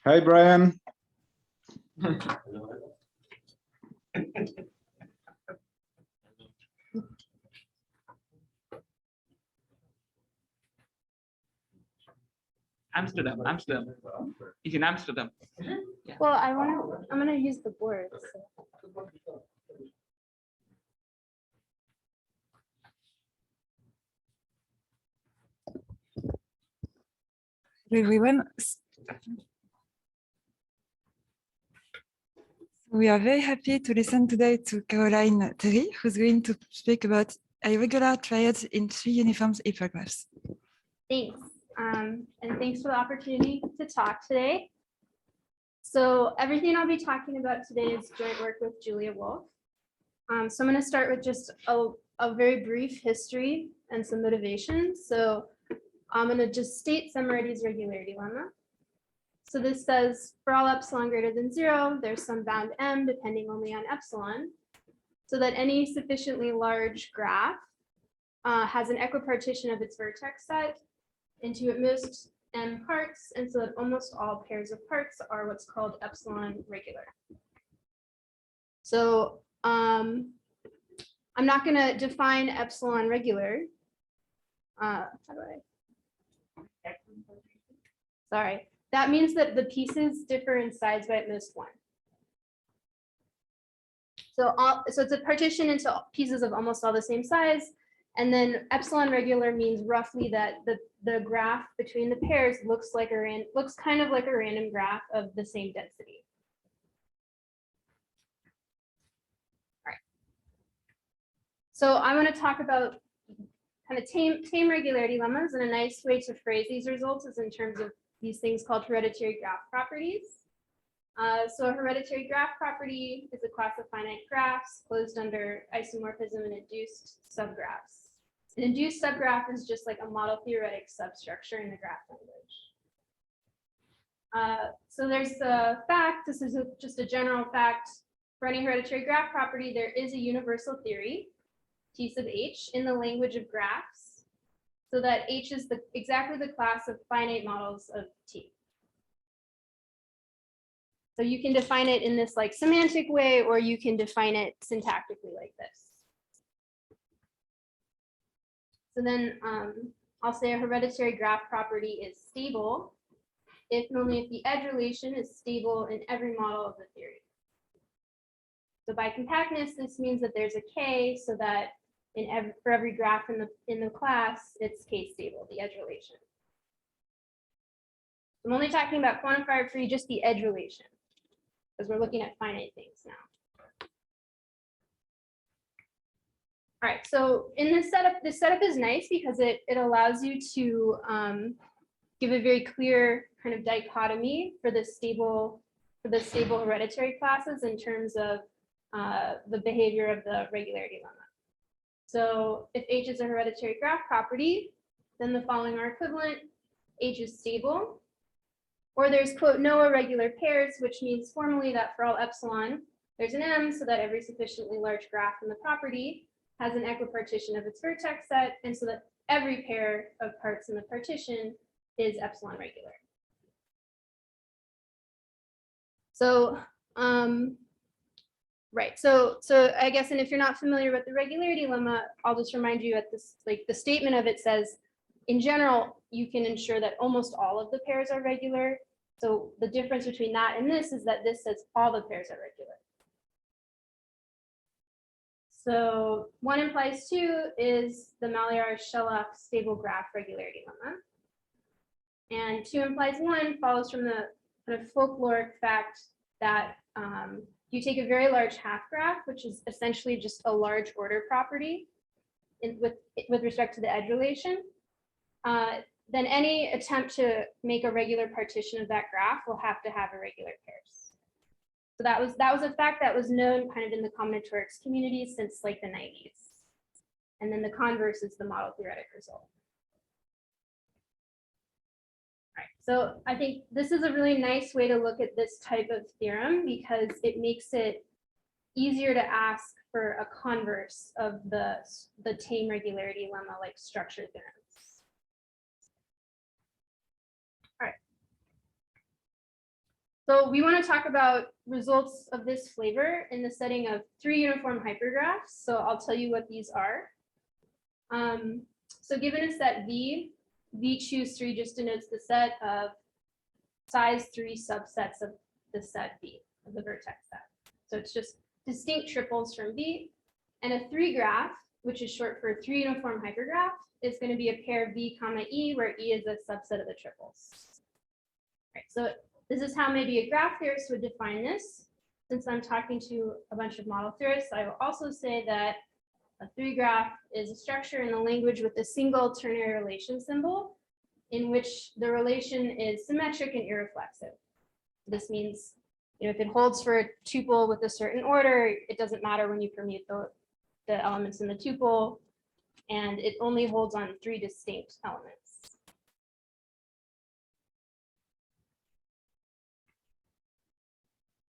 Hi, Brian. Amsterdam. He's in Amsterdam. Yeah. Well, I'm gonna use the board. So. Everyone. We are very happy to listen today to Caroline Terry, who's going to speak about irregular triads in 3 uniform hypergraphs. Thanks. And thanks for the opportunity to talk today. So everything I'll be talking about today is joint work with Julia Wolf. So I'm going to start with just a very brief history and some motivations. So I'm going to just state Semiraty's regularity lemma. So this says for all epsilon greater than 0, there's some bound m depending only on epsilon, so that any sufficiently large graph has an equipartition of its vertex set into at most m parts, and so that almost all pairs of parts are what's called epsilon regular. So I'm not going to define epsilon regular. How do I? Sorry. That means that the pieces differ in size by at most 1. So it's a partition into pieces of almost all the same size. And then epsilon regular means roughly that the graph between the pairs looks kind of like a random graph of the same density. All right. So I want to talk about kind of tame regularity lemmas, and a nice way to phrase these results is in terms of these things called hereditary graph properties. So a hereditary graph property is a class of finite graphs closed under isomorphism and induced subgraphs. An induced subgraph is just like a model theoretic substructure in the graph language. So there's a fact, this is just a general fact, for any hereditary graph property, there is a universal theory, T sub h, in the language of graphs, so that H is exactly the class of finite models of T. So you can define it in this like semantic way, or you can define it syntactically like this. So then I'll say a hereditary graph property is stable if and only if the edge relation is stable in every model of the theory. So by compactness, this means that there's a K, so that for every graph in the class, it's K stable, the edge relation. I'm only talking about quantifier free, just the edge relation, because we're looking at finite things now. All right, so in this setup is nice because it allows you to give a very clear kind of dichotomy for the stable hereditary classes in terms of the behavior of the regularity lemma. So if H is a hereditary graph property, then the following are equivalent. H is stable, or there's quote no irregular pairs, which means formally that for all epsilon, there's an M, so that every sufficiently large graph in the property has an equipartition of its vertex set, and so that every pair of parts in the partition is epsilon regular. So right, so I guess, and if you're not familiar with the regularity lemma, I'll just remind you at this, like the statement of it says, in general, you can ensure that almost all of the pairs are regular. So the difference between that and this is that this says all the pairs are regular. So 1 implies 2 is the Maliar-Shellock stable graph regularity lemma. And 2 implies 1 follows from the kind of folkloric fact that you take a very large half graph, which is essentially just a large order property with respect to the edge relation, then any attempt to make a regular partition of that graph will have to have irregular pairs. So that was a fact that was known kind of in the combinatorics community since like the 90s. And then the converse is the model theoretic result. All right, so I think this is a really nice way to look at this type of theorem because it makes it easier to ask for a converse of the tame regularity lemma like structure theorems. All right. So we want to talk about results of this flavor in the setting of 3 uniform hypergraphs. So I'll tell you what these are. So given a set V choose 3 just denotes the set of size 3 subsets of the set V, of the vertex set. So it's just distinct triples from V. And a 3 graph, which is short for 3 uniform hypergraph, is going to be a pair V comma E, where E is a subset of the triples. Right, so this is how maybe a graph theorist would define this. Since I'm talking to a bunch of model theorists, I will also say that a 3 graph is a structure in the language with a single ternary relation symbol, in which the relation is symmetric and irreflexive. This means, if it holds for a tuple with a certain order, it doesn't matter when you permute the elements in the tuple, and it only holds on 3 distinct elements.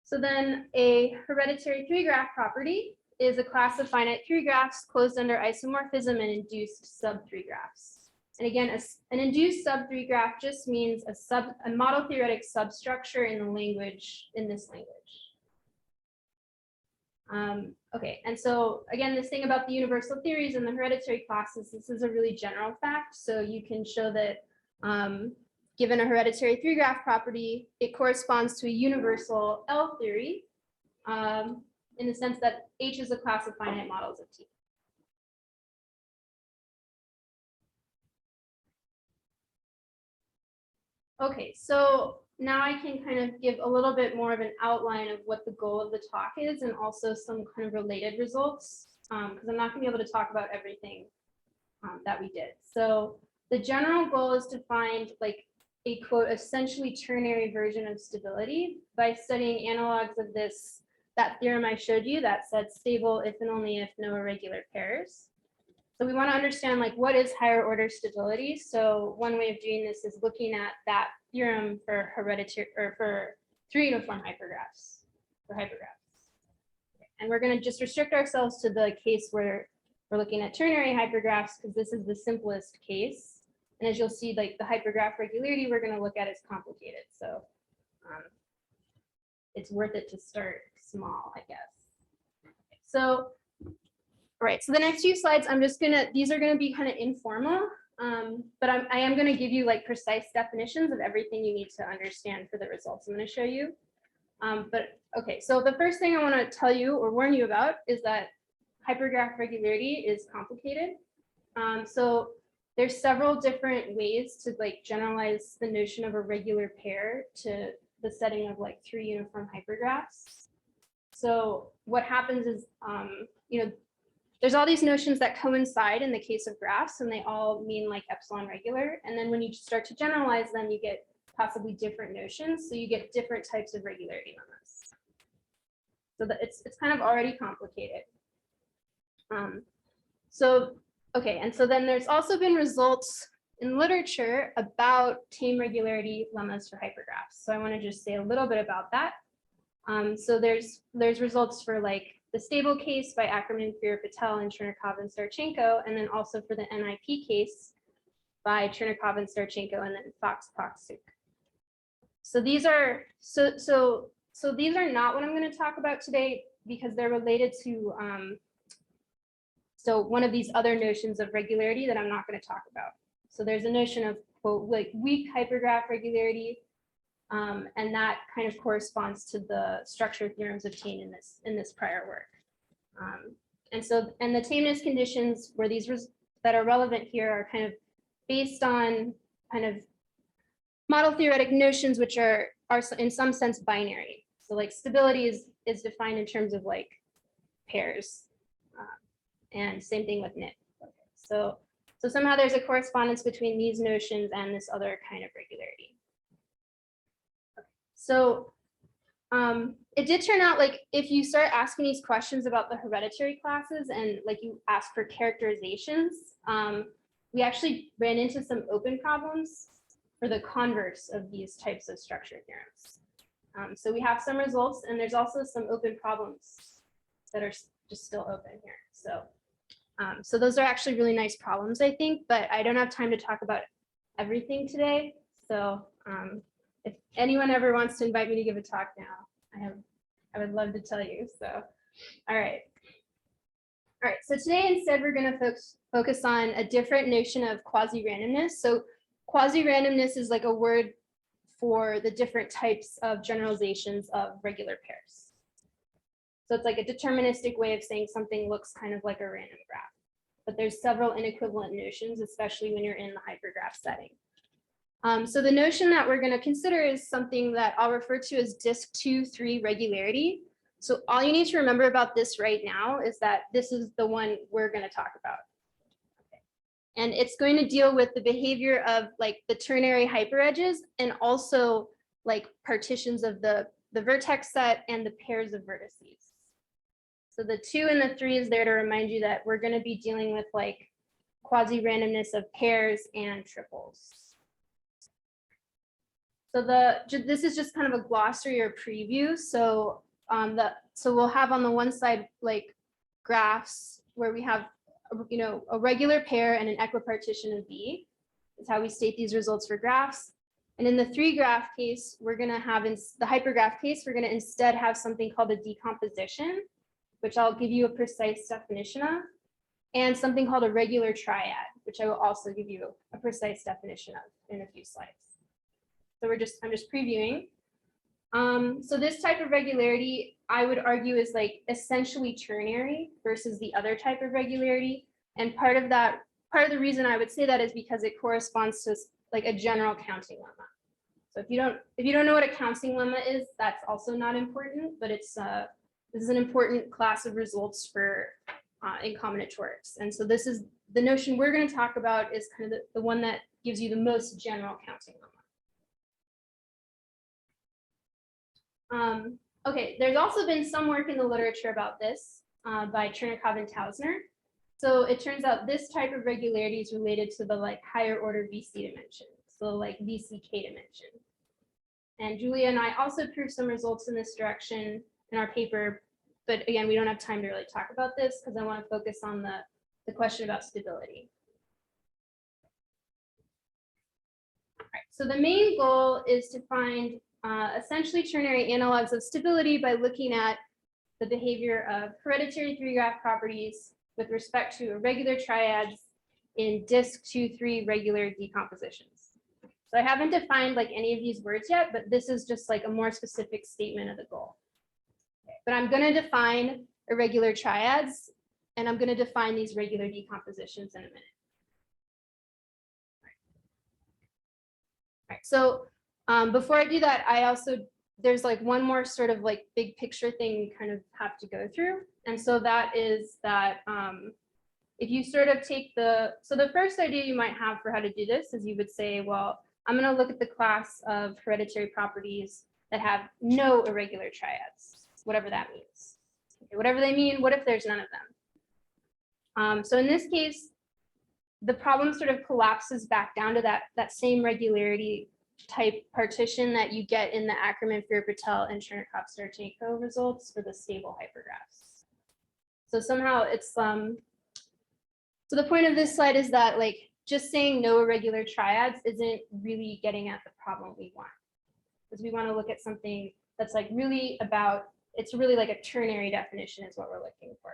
So then a hereditary 3 graph property is a class of finite 3 graphs closed under isomorphism and induced sub-3 graphs. And again, an induced sub-3 graph just means a model theoretic substructure in the language, in this language. Okay, and so again, this thing about the universal theories and the hereditary classes, this is a really general fact. So you can show that given a hereditary 3 graph property, it corresponds to a universal L theory in the sense that H is a class of finite models of T. Okay, so now I can kind of give a little bit more of an outline of what the goal of the talk is, and also some kind of related results, because I'm not going to be able to talk about everything that we did. So the general goal is to find like a quote essentially ternary version of stability by studying analogs of that theorem I showed you that said stable if and only if no irregular pairs. So we want to understand like what is higher order stability. So one way of doing this is looking at that theorem for hereditary or for 3 uniform hypergraphs, for hypergraphs. And we're going to just restrict ourselves to the case where we're looking at ternary hypergraphs because this is the simplest case. And as you'll see, like the hypergraph regularity we're going to look at is complicated. So it's worth it to start small, I guess. So, all right, so the next few slides, these are going to be kind of informal, but I am going to give you like precise definitions of everything you need to understand for the results I'm going to show you. But okay, so the first thing I want to tell you or warn you about is that hypergraph regularity is complicated. So there's several different ways to like generalize the notion of a regular pair to the setting of like 3 uniform hypergraphs. So what happens is, there's all these notions that coincide in the case of graphs, and they all mean like epsilon regular. And then when you start to generalize them, you get possibly different notions. So you get different types of regularity lemmas. So that it's kind of already complicated. Okay, and so then there's also been results in literature about tame regularity lemmas for hypergraphs. So I want to just say a little bit about that. So there's results for like the stable case by Ackerman, Patel, and Chernikov and Starchenko, and then also for the NIP case by Chernikov and Starchenko, and then Fox-Poksuk. So these are these are not what I'm going to talk about today because they're related to so one of these other notions of regularity that I'm not going to talk about. So there's a notion of quote like weak hypergraph regularity, and that kind of corresponds to the structure theorems obtained in this prior work. And the tameness conditions where these that are relevant here are kind of based on kind of model theoretic notions which are in some sense binary. So like stability is defined in terms of like pairs, and same thing with knit. Okay. So somehow there's a correspondence between these notions and this other kind of regularity. Okay. So it did turn out like if you start asking these questions about the hereditary classes and like you ask for characterizations, we actually ran into some open problems for the converse of these types of structure theorems. So we have some results, and there's also some open problems that are just still open here. So those are actually really nice problems, I think, but I don't have time to talk about everything today. So if anyone ever wants to invite me to give a talk now, I would love to tell you. So, all right. All right, so today instead we're going to focus on a different notion of quasi-randomness. So quasi-randomness is like a word for the different types of generalizations of regular pairs. So it's like a deterministic way of saying something looks kind of like a random graph. But there's several inequivalent notions, especially when you're in the hypergraph setting. So the notion that we're going to consider is something that I'll refer to as disk 2-3 regularity. So all you need to remember about this right now is that this is the one we're going to talk about. Okay. And it's going to deal with the behavior of like the ternary hyperedges and also like partitions of the vertex set and the pairs of vertices. So the 2 and the 3 is there to remind you that we're going to be dealing with like quasi-randomness of pairs and triples. So this is just kind of a glossary or preview. So so we'll have on the one side like graphs where we have a regular pair and an equipartition of B. That's how we state these results for graphs. And in the 3 graph case, we're going to have in the hypergraph case, we're going to instead have something called a decomposition, which I'll give you a precise definition of, and something called a regular triad, which I will also give you a precise definition of in a few slides. So I'm just previewing. So this type of regularity, I would argue, is like essentially ternary versus the other type of regularity. And part of the reason I would say that is because it corresponds to like a general counting lemma. So if you don't know what a counting lemma is, that's also not important, but this is an important class of results for in combinatorics. And so this is the notion we're going to talk about is kind of the one that gives you the most general counting lemma. Okay, there's also been some work in the literature about this by Chernikov and Tausner. So it turns out this type of regularity is related to the like higher order VC dimension, so like VCK dimension. And Julia and I also proved some results in this direction in our paper, but again, we don't have time to really talk about this because I want to focus on the question about stability. All right, so the main goal is to find essentially ternary analogs of stability by looking at the behavior of hereditary 3-graph properties with respect to irregular triads in disk 2-3 regular decompositions. So I haven't defined like any of these words yet, but this is just like a more specific statement of the goal. Okay. But I'm going to define irregular triads, and I'm going to define these regular decompositions in a minute. All right. So before I do that, there's like one more sort of like big picture thing you kind of have to go through. And so that is that if you sort of take so the first idea you might have for how to do this is you would say, well, I'm going to look at the class of hereditary properties that have no irregular triads, whatever that means. Okay, whatever they mean, what if there's none of them? So in this case, the problem sort of collapses back down to that same regularity type partition that you get in the Ackerman, Patel, and Chernikov-Starchenko results for the stable hypergraphs. So somehow it's so the point of this slide is that like just saying no irregular triads isn't really getting at the problem we want, because we want to look at something that's like really it's really like a ternary definition is what we're looking for.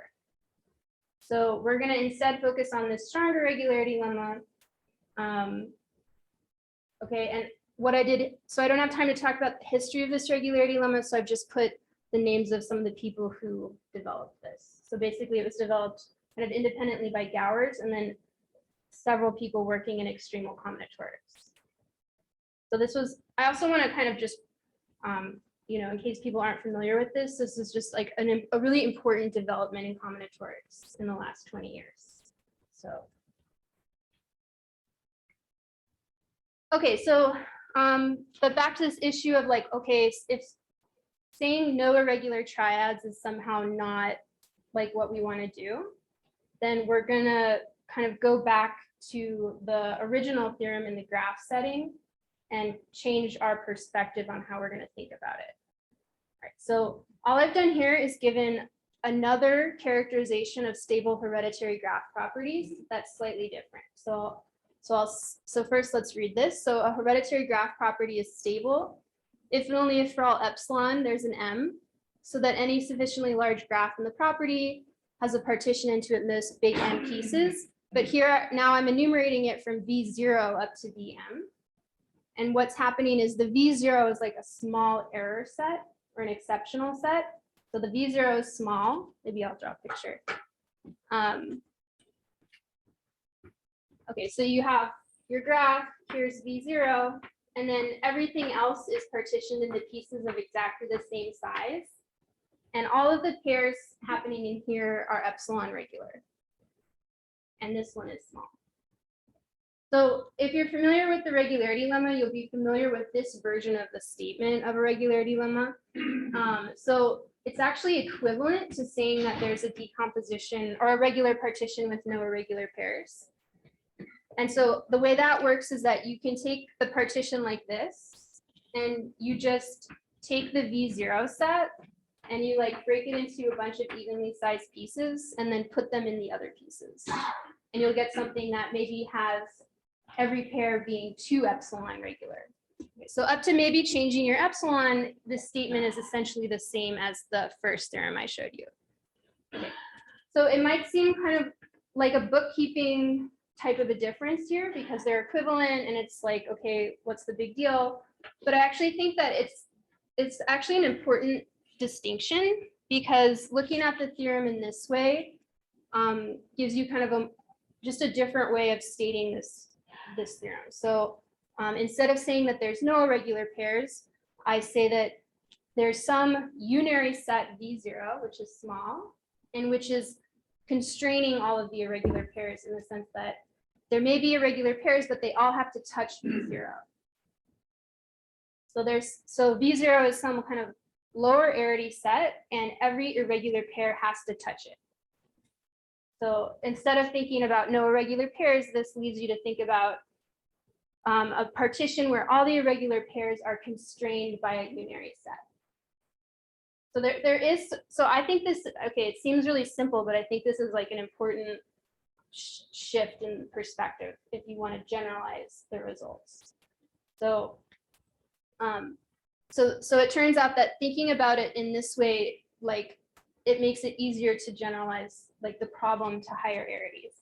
So we're going to instead focus on this stronger regularity lemma. Okay, and what I did, so I don't have time to talk about the history of this regularity lemma, so I've just put the names of some of the people who developed this. So basically it was developed kind of independently by Gowers and then several people working in extremal combinatorics. So this was, I also want to kind of just, in case people aren't familiar with this is just like a really important development in combinatorics in the last 20 years. So. Okay, so, but back to this issue of like, okay, if saying no irregular triads is somehow not like what we want to do, then we're gonna kind of go back to the original theorem in the graph setting and change our perspective on how we're going to think about it. All right, so all I've done here is given another characterization of stable hereditary graph properties that's slightly different. So So first let's read this. So a hereditary graph property is stable if and only if for all epsilon there's an M, so that any sufficiently large graph in the property has a partition into its big M pieces. But here now I'm enumerating it from V0 up to Vm. And what's happening is the V0 is like a small error set or an exceptional set. So the V0 is small. Maybe I'll draw a picture. Okay, so you have your graph, here's V0, and then everything else is partitioned into pieces of exactly the same size. And all of the pairs happening in here are epsilon regular. And this one is small. So if you're familiar with the regularity lemma, you'll be familiar with this version of the statement of a regularity lemma. So it's actually equivalent to saying that there's a decomposition or a regular partition with no irregular pairs. And so the way that works is that you can take the partition like this, and you just take the V0 set and you like break it into a bunch of evenly sized pieces and then put them in the other pieces. And you'll get something that maybe has every pair being 2 epsilon regular. Okay, so up to maybe changing your epsilon, this statement is essentially the same as the first theorem I showed you. Okay. So it might seem kind of like a bookkeeping type of a difference here because they're equivalent and it's like, okay, what's the big deal? But I actually think that it's actually an important distinction because looking at the theorem in this way gives you kind of just a different way of stating this theorem. So instead of saying that there's no irregular pairs, I say that there's some unary set V0, which is small, and which is constraining all of the irregular pairs in the sense that there may be irregular pairs, but they all have to touch V0. So V0 is some kind of lower arity set, and every irregular pair has to touch it. So instead of thinking about no irregular pairs, this leads you to think about a partition where all the irregular pairs are constrained by a unary set. So there is, so I think this, okay, it seems really simple, but I think this is like an important shift in perspective if you want to generalize the results. So, so it turns out that thinking about it in this way, like it makes it easier to generalize like the problem to higher arities.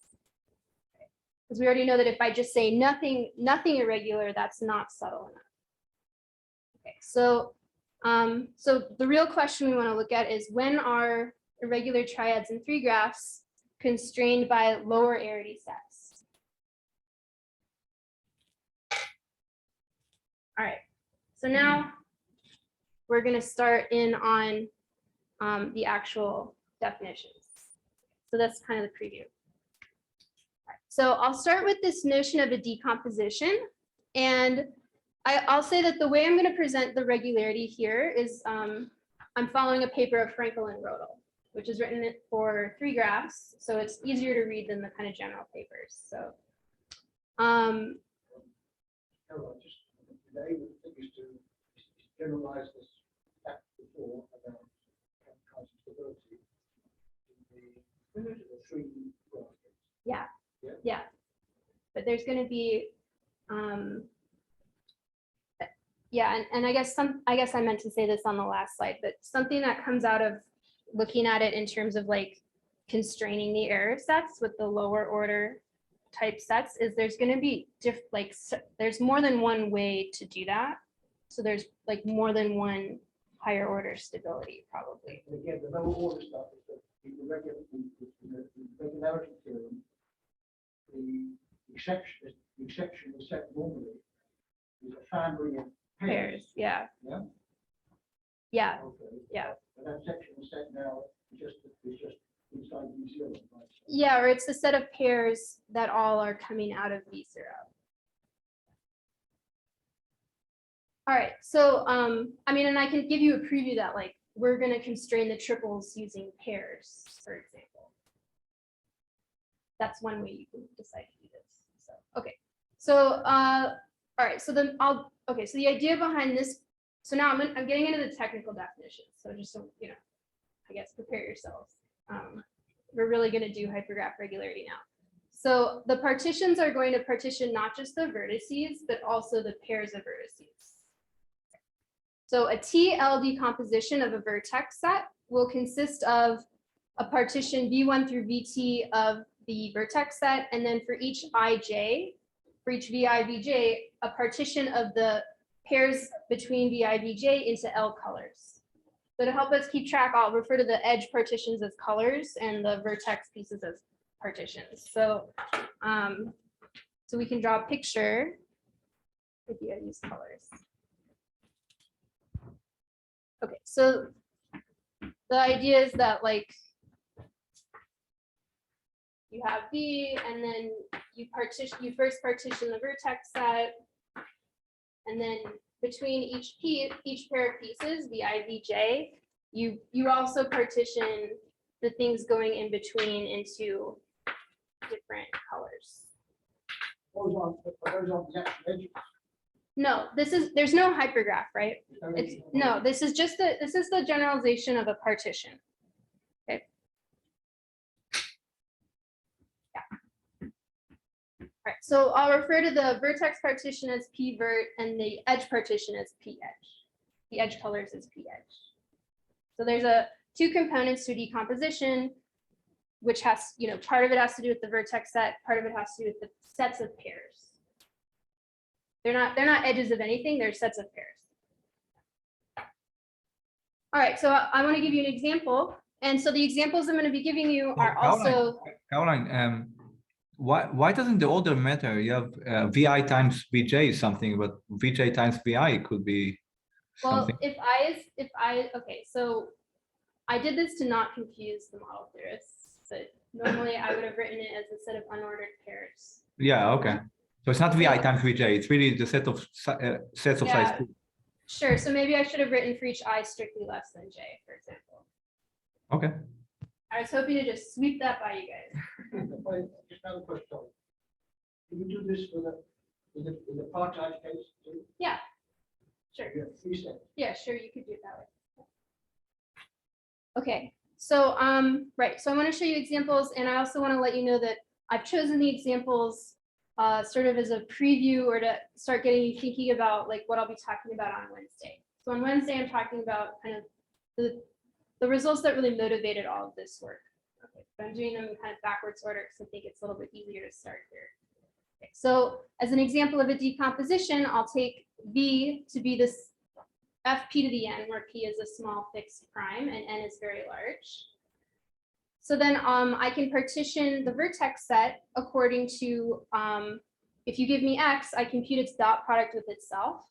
Because we already know that if I just say nothing irregular, that's not subtle enough. Okay, so so the real question we want to look at is when are irregular triads and 3 graphs constrained by lower arity sets? All right, so now we're going to start in on the actual definitions. So that's kind of the preview. So I'll start with this notion of a decomposition. And I'll say that the way I'm going to present the regularity here is I'm following a paper of Frankel and Rodel, which is written for 3 graphs. So it's easier to read than the kind of general papers. So today the thing is to generalize this back before about stability in the 3 graphs. Yeah. Yeah, but there's going to be, yeah, and I guess I meant to say this on the last slide, but something that comes out of looking at it in terms of like constraining the error sets with the lower order type sets is there's going to be there's more than one way to do that. So there's like more than one higher order stability probably. And again, the lower order stuff is that the regularity theorem. The exception is set normally is a family of pairs. Yeah. Yeah. Yeah. Okay. Yeah. And that section is set now is just inside V0. Right? Yeah, or it's the set of pairs that all are coming out of V0. All right. So I mean, and I can give you a preview that like we're going to constrain the triples using pairs, for example. That's one way you can decide to do this. So, okay. So, all right. So then okay. So the idea behind this, so now I'm getting into the technical definitions. So just so, you know, I guess prepare yourselves. We're really going to do hypergraph regularity now. So the partitions are going to partition not just the vertices, but also the pairs of vertices. So a TL decomposition of a vertex set will consist of a partition V1 through VT of the vertex set, and then for each IJ, for each VI, VJ, a partition of the pairs between VI, VJ into L colors. So to help us keep track, I'll refer to the edge partitions as colors and the vertex pieces as partitions. So, so we can draw a picture if you use colors. Okay, so the idea is that like you have V, and then you first partition the vertex set, and then between each pair of pieces, VI, VJ, you also partition the things going in between into different colors. Those aren't the actual edges. No, there's no hypergraph, right? This is the generalization of a partition. Okay. Yeah. All right, so I'll refer to the vertex partition as P vert and the edge partition as P edge. The edge colors as P edge. So there's two components to decomposition, which has, part of it has to do with the vertex set, part of it has to do with the sets of pairs. They're not edges of anything, they're sets of pairs. All right, so I want to give you an example. And so the examples I'm going to be giving you are also. Caroline, why doesn't the order matter? You have VI times VJ is something, but VJ times VI could be something. Well, okay, so I did this to not confuse the model theorists, but normally I would have written it as a set of unordered pairs. Yeah, okay. So it's not VI times VJ, it's really the set of sets of size 2. Sure, so maybe I should have written for each I strictly less than J, for example. Okay. I was hoping to just sweep that by you guys. Just another question. Can you do this with a part-type case too? Yeah, sure. You have 3 steps. Yeah, sure, you could do it that way. Okay, so right, so I want to show you examples, and I also want to let you know that I've chosen the examples sort of as a preview or to start getting you thinking about like what I'll be talking about on Wednesday. So on Wednesday, I'm talking about kind of the results that really motivated all of this work. Okay, but I'm doing them in kind of backwards order because I think it's a little bit easier to start here. Okay, so as an example of a decomposition, I'll take V to be this FP to the N, where P is a small fixed prime and N is very large. So then I can partition the vertex set according to, if you give me X, I compute its dot product with itself.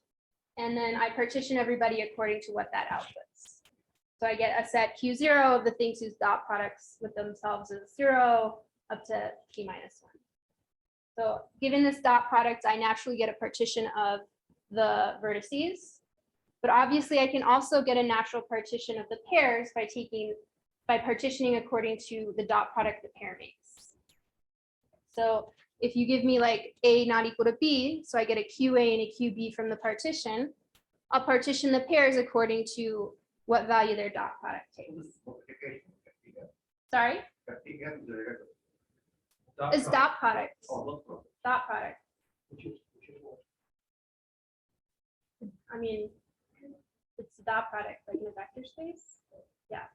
And then I partition everybody according to what that outputs. So I get a set Q0 of the things whose dot products with themselves is 0 up to P minus 1. So given this dot product, I naturally get a partition of the vertices. But obviously I can also get a natural partition of the pairs by partitioning according to the dot product the pair makes. So if you give me like A not equal to B, so I get a QA and a QB from the partition, I'll partition the pairs according to what value their dot product takes. Sorry? It's dot product. Dot product. Which is what? I mean, it's a dot product, like in a vector space. Yeah.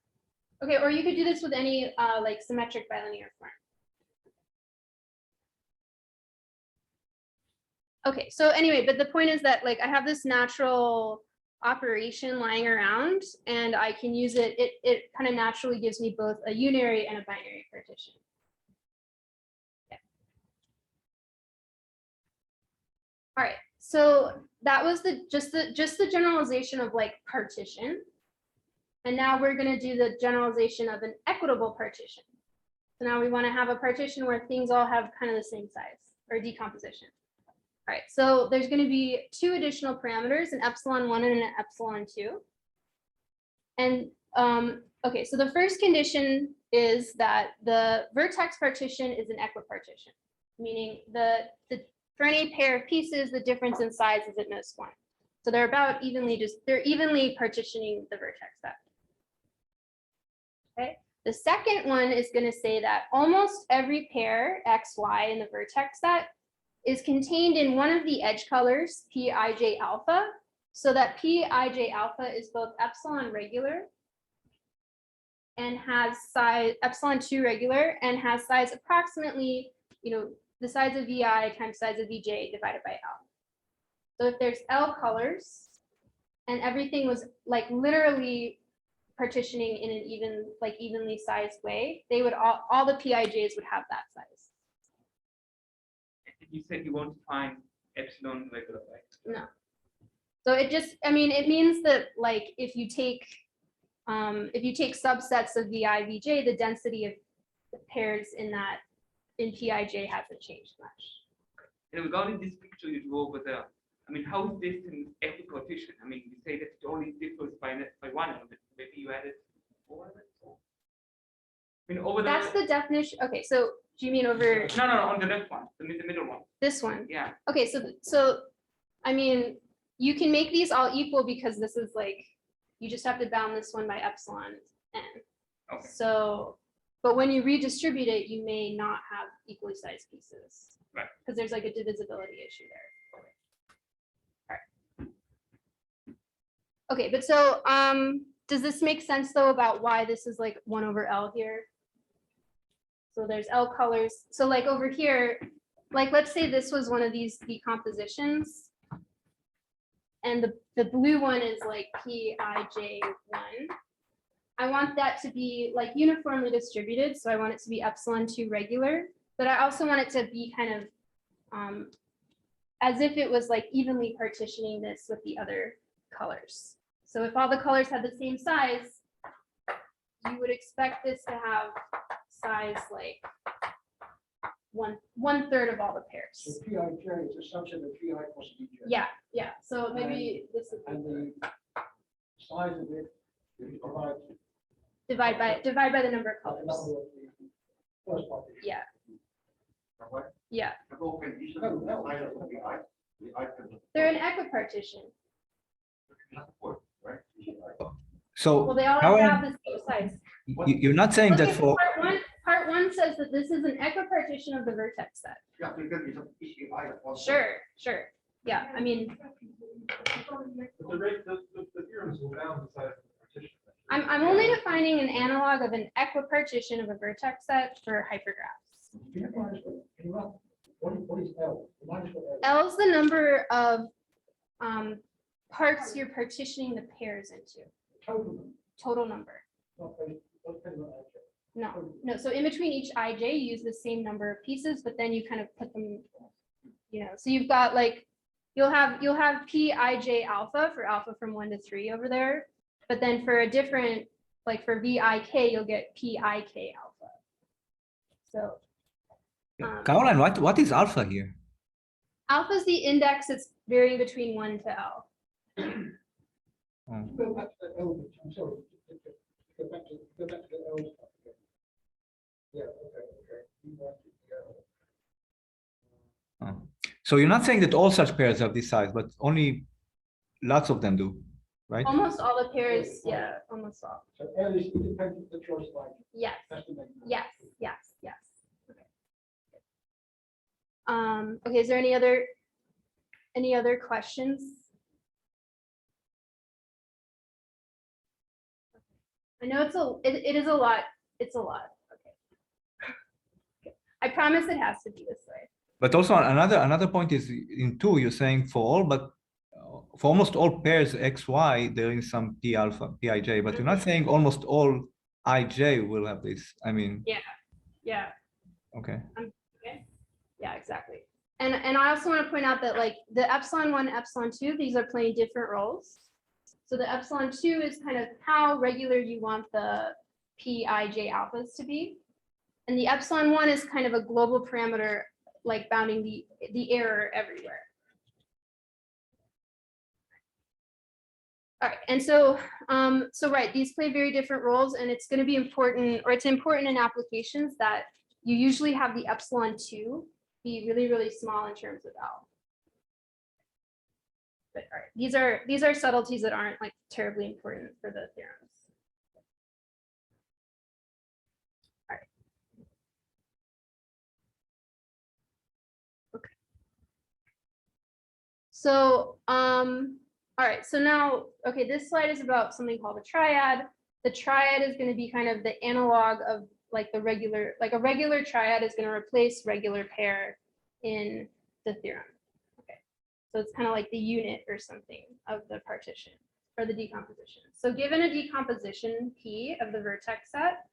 Okay, or you could do this with any like symmetric bilinear form. Okay, so anyway, but the point is that like I have this natural operation lying around and I can use it. It kind of naturally gives me both a unary and a binary partition. Yeah. All right, so that was just the generalization of like partition. And now we're going to do the generalization of an equitable partition. So now we want to have a partition where things all have kind of the same size, or decomposition. All right, so there's going to be 2 additional parameters, an epsilon 1 and an epsilon 2. And okay, so the first condition is that the vertex partition is an equipartition, meaning for any pair of pieces, the difference in size is at most 1. So they're evenly partitioning the vertex set. Okay. The second one is going to say that almost every pair X, Y in the vertex set is contained in one of the edge colors, Pij alpha, so that Pij alpha is both epsilon regular and has size epsilon2 regular and has size approximately, the size of Vi times size of Vj divided by L. So if there's L colors and everything was like literally partitioning in an evenly sized way, they would all the Pijs would have that size. You said you want to find epsilon regular, right? No. So it just, it means that like if you take subsets of Vi, Vj, the density of the pairs in Pij hasn't changed much. And regarding this picture you drew over there, how is this in equitable partition? You say that it only differs by one element. Maybe you added 4 elements. Over there. That's the definition. Okay, so do you mean over No, on the left one, the middle one. this one? Yeah. Okay, so you can make these all equal because this is like, you just have to bound this one by epsilon n. Okay. So, but when you redistribute it, you may not have equally sized pieces. Right. Because there's like a divisibility issue there. Okay, but so does this make sense though about why this is like 1 over L here? So there's L colors. So like over here, like let's say this was one of these decompositions. And the blue one is like Pij1. I want that to be like uniformly distributed. So I want it to be epsilon2 regular, but I also want it to be kind of as if it was like evenly partitioning this with the other colors. So if all the colors had the same size, you would expect this to have size like one third of all the pairs. So Pij is a subset of Pi plus Vj. Yeah. So maybe this is And the size of it is divide by the number of the number colors. of the first partition. Yeah. Yeah. They're an equipartition. So Well, they all how have the same size. you're not saying Look that at for part one says that this is an equipartition of the vertex set. Sure. Yeah, But the theorems will bound the size of the partition. I'm only defining an analog of an equipartition of a vertex set for hypergraphs. Can you run? What is L? Remind us what L is. L is the number of parts you're partitioning the pairs into. Total number, Total number. not based- not depending on L. No. So in between each ij, you use the same number of pieces, but then you kind of put them, so you've got like, you'll have Pij alpha for alpha from 1 to 3 over there. But then for a different, like for Vik, you'll get Pik alpha. So Caroline, what is alpha here? alpha is the index that's varying between 1 to L. Oh. Go back to the L bit, I'm sorry. Go back to the L stuff again. Yeah, okay. You want the L. Oh. So you're not saying that all such pairs have this size, but only lots of them do, right? Almost all the pairs, yeah, almost all. So L is independent of the choice line. Yes, That's the main. yes. Okay, is there any other questions? I know it is a lot. It's a lot. Okay. I promise it has to be this way. But also another point is in 2, you're saying for all, but for almost all pairs XY, there is some P alpha, Pij, but you're not saying almost all Ij will have this. Yeah. Okay. Yeah, exactly. And I also want to point out that like the epsilon1, epsilon2, these are playing different roles. So the epsilon2 is kind of how regular you want the Pij alphas to be. And the epsilon1 is kind of a global parameter, like bounding the error everywhere. All right, and so right, these play very different roles, and it's going to be important, or it's important in applications that you usually have the epsilon2 be really, really small in terms of L. But all right, these are subtleties that aren't like terribly important for the theorems. So, all right, so now, okay, this slide is about something called a triad. The triad is going to be kind of the analog of like the regular, like a regular triad is going to replace regular pair in the theorem. Okay, so it's kind of like the unit or something of the partition or the decomposition. So given a decomposition P of the vertex set,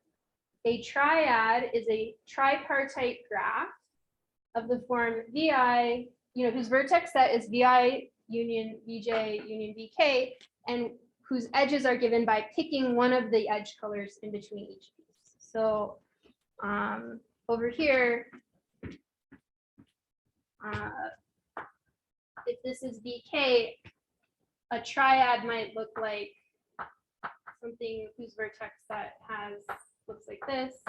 a triad is a tripartite graph of the form VI, whose vertex set is VI union VJ union VK, and whose edges are given by picking one of the edge colors in between each piece. So over here, if this is VK, a triad might look like something whose vertex set looks like this.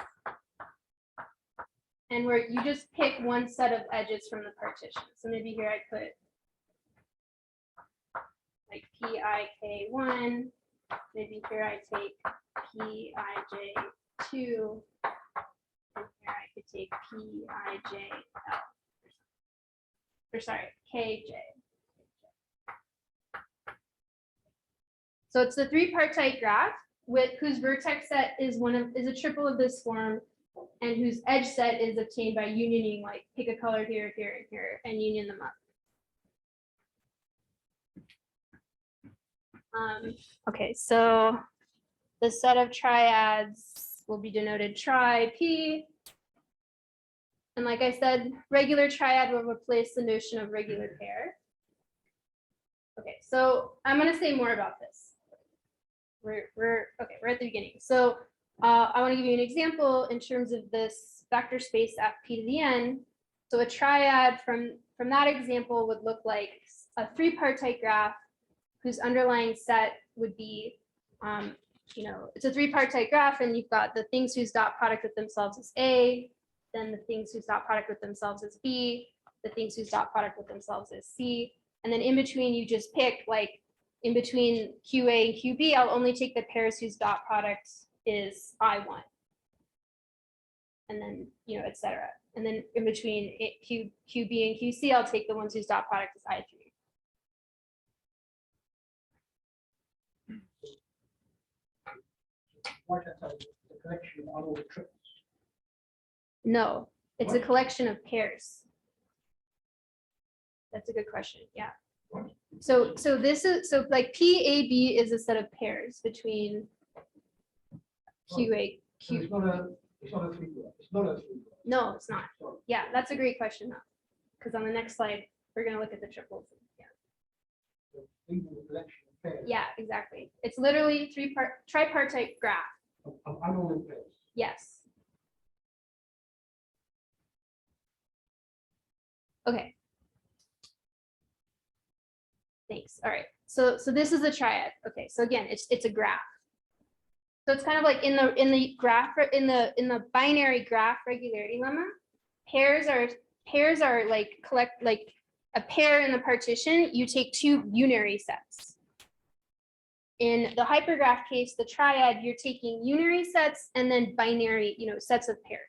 And where you just pick one set of edges from the partition. So maybe here I put like PIK1, maybe here I take PIJ2, and here I could take PIJL, or sorry, KJ. So it's the three-partite graph with whose vertex set is a triple of this form, and whose edge set is obtained by unioning, like pick a color here, here, and here, and union them up. Okay, so the set of triads will be denoted tri P. And like I said, regular triad will replace the notion of regular pair. Okay, so I'm going to say more about this. We're at the beginning. So I want to give you an example in terms of this vector space FP to the n. So a triad from that example would look like a three-partite graph whose underlying set would be, it's a three-partite graph, and you've got the things whose dot product with themselves is A, then the things whose dot product with themselves is B, the things whose dot product with themselves is C, and then in between you just pick, like in between QA and QB, I'll only take the pairs whose dot product is I1, and then, et cetera. And then in between QB and QC, I'll take the ones whose dot product is I3. Why can't I say the collection of all the triples? No, it's a What? collection of pairs. That's a good question. Yeah. What? So like PAB is a set of pairs between QA, So it's Q. not a three graph. It's not a three graph. No, it's not. Sorry. Yeah, that's a great question though. Because on the next slide, we're going to look at the triples. Yeah. So these are the collection of pairs. Yeah, exactly. It's literally tripartite graph. Of unordered pairs. Yes. Okay. Thanks. All right. So this is a triad. Okay. So again, it's a graph. So it's kind of like in the graph in the binary graph regularity lemma, pairs are like a pair in the partition. You take two unary sets. In the hypergraph case, the triad, you're taking unary sets and then binary, sets of pairs.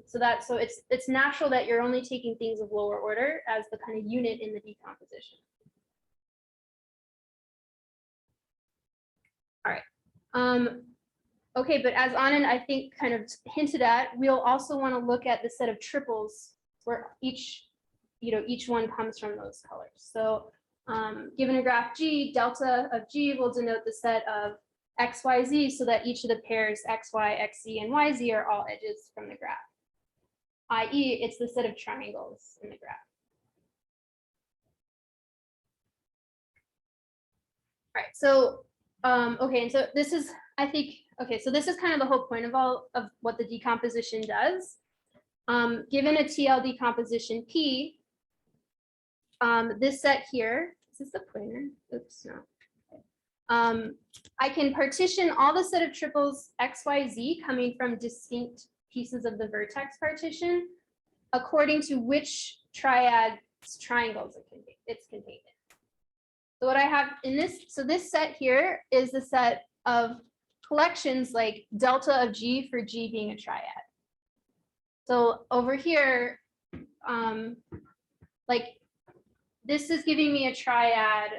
So it's natural that you're only taking things of lower order as the kind of unit in the decomposition. All right. Okay, but as Anand, I think, kind of hinted at, we'll also want to look at the set of triples where each one comes from those colors. So given a graph G, delta of G will denote the set of X, Y, Z, so that each of the pairs X, Y, X, Z, and Y, Z are all edges from the graph. I.e., it's the set of triangles in the graph. All right, so okay, and so this is, I think, okay, so this is kind of the whole point of what the decomposition does. Given a TL decomposition P, this set here, is this the pointer? Oops, no. I can partition all the set of triples X, Y, Z coming from distinct pieces of the vertex partition according to which triad's triangles it's contained in. So what I have in this, so this set here is the set of collections like delta of G for G being a triad. So over here, like this is giving me a triad,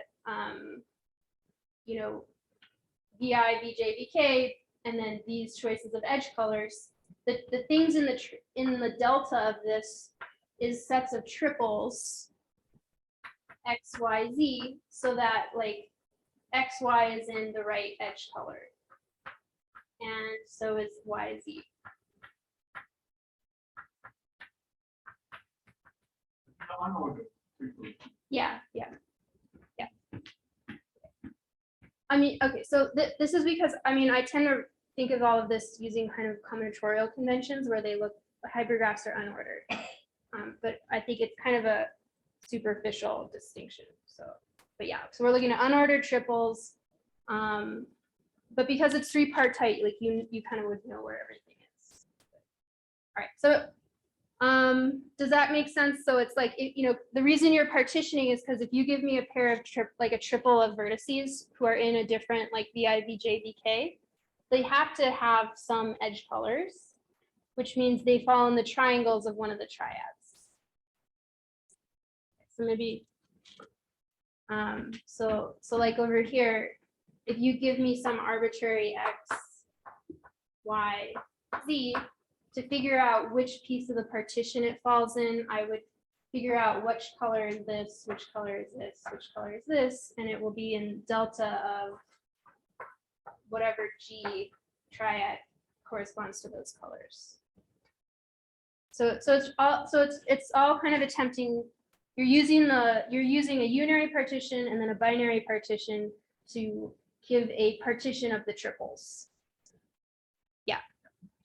VI, VJ, VK, and then these choices of edge colors. The things in the delta of this is sets of triples, X, Y, Z, so that like X, Y is in the right edge color. And so is Y, Z. Yeah. I mean, okay, so this is because, I mean, I tend to think of all of this using kind of combinatorial conventions where they look, hypergraphs are unordered. But I think it's kind of a superficial distinction. So, but yeah, so we're looking at unordered triples. But because it's three-partite, like you kind of would know where everything is. All right, so does that make sense? So it's like, the reason you're partitioning is because if you give me a pair of a triple of vertices who are in a different like VI, VJ, VK, they have to have some edge colors, which means they fall in the triangles of one of the triads. So maybe, so like over here, if you give me some arbitrary X, Y, Z, to figure out which piece of the partition it falls in, I would figure out which color is this, which color is this, which color is this, and it will be in delta of whatever G triad corresponds to those colors. So it's all kind of attempting. You're using a unary partition and then a binary partition to give a partition of the triples. Yeah.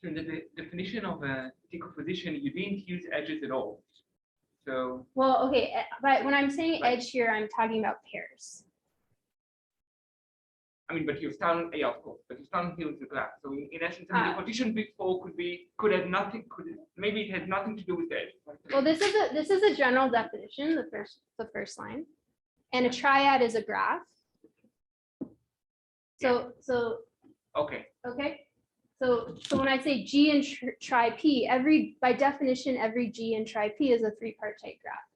So in the definition of a decomposition, you didn't use edges at all. So. Well, okay, but when I'm saying edge here, I'm talking about pairs. I mean, but you're starting, yeah, of course, but you're starting here with the graph. So in essence, I mean, the partition before maybe it had nothing to do with edge. Well, this is a general definition, the first line, and a triad is a graph. So okay. So when I say G and tri P, by definition, every G and tri P is a three-partite graph.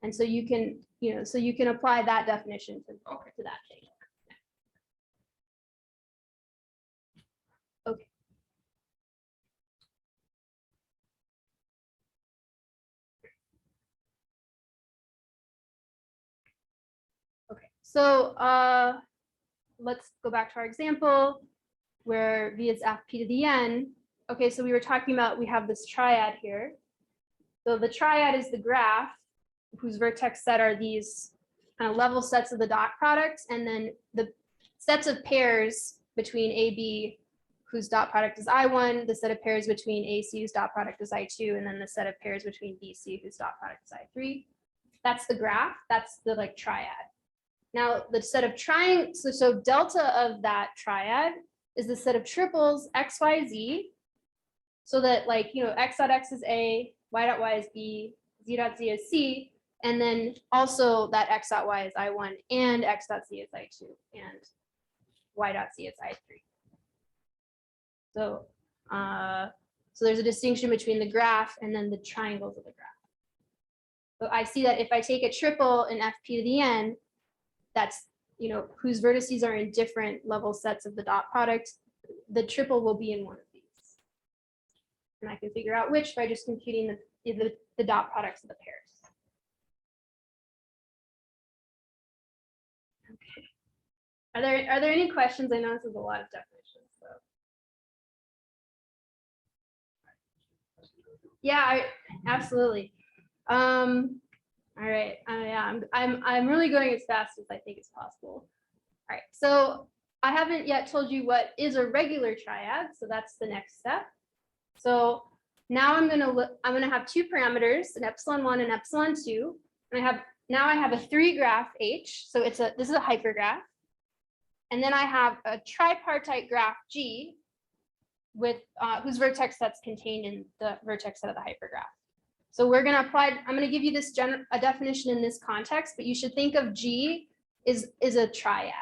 And so you can apply that definition to that thing. Okay. Okay, so let's go back to our example where V is FP to the N. Okay, so we were talking about, we have this triad here. So the triad is the graph whose vertex set are these kind of level sets of the dot products, and then the sets of pairs between AB whose dot product is I1, the set of pairs between AC whose dot product is I2, and then the set of pairs between BC whose dot product is I3. That's the graph, that's the like triad. Now the set of so delta of that triad is the set of triples X, Y, Z, so that like, X dot X is A, Y dot Y is B, Z dot Z is C, and then also that X dot Y is I1 and X dot Z is I2 and Y dot Z is I3. So, so there's a distinction between the graph and then the triangles of the graph. So I see that if I take a triple in FP to the N, that's, whose vertices are in different level sets of the dot product, the triple will be in one of these. And I can figure out which by just computing the dot products of the pairs. Okay. Are there any questions? I know this is a lot of definitions. So. Yeah, absolutely. All right, yeah, I'm really going as fast as I think it's possible. All right, so I haven't yet told you what is a regular triad, so that's the next step. So now I'm gonna have two parameters, an epsilon1 and epsilon2, and I have a 3-graph H, so this is a hypergraph, and then I have a tripartite graph G with whose vertex sets contained in the vertex set of the hypergraph. So we're going to apply, I'm going to give you this a definition in this context, but you should think of G is a triad.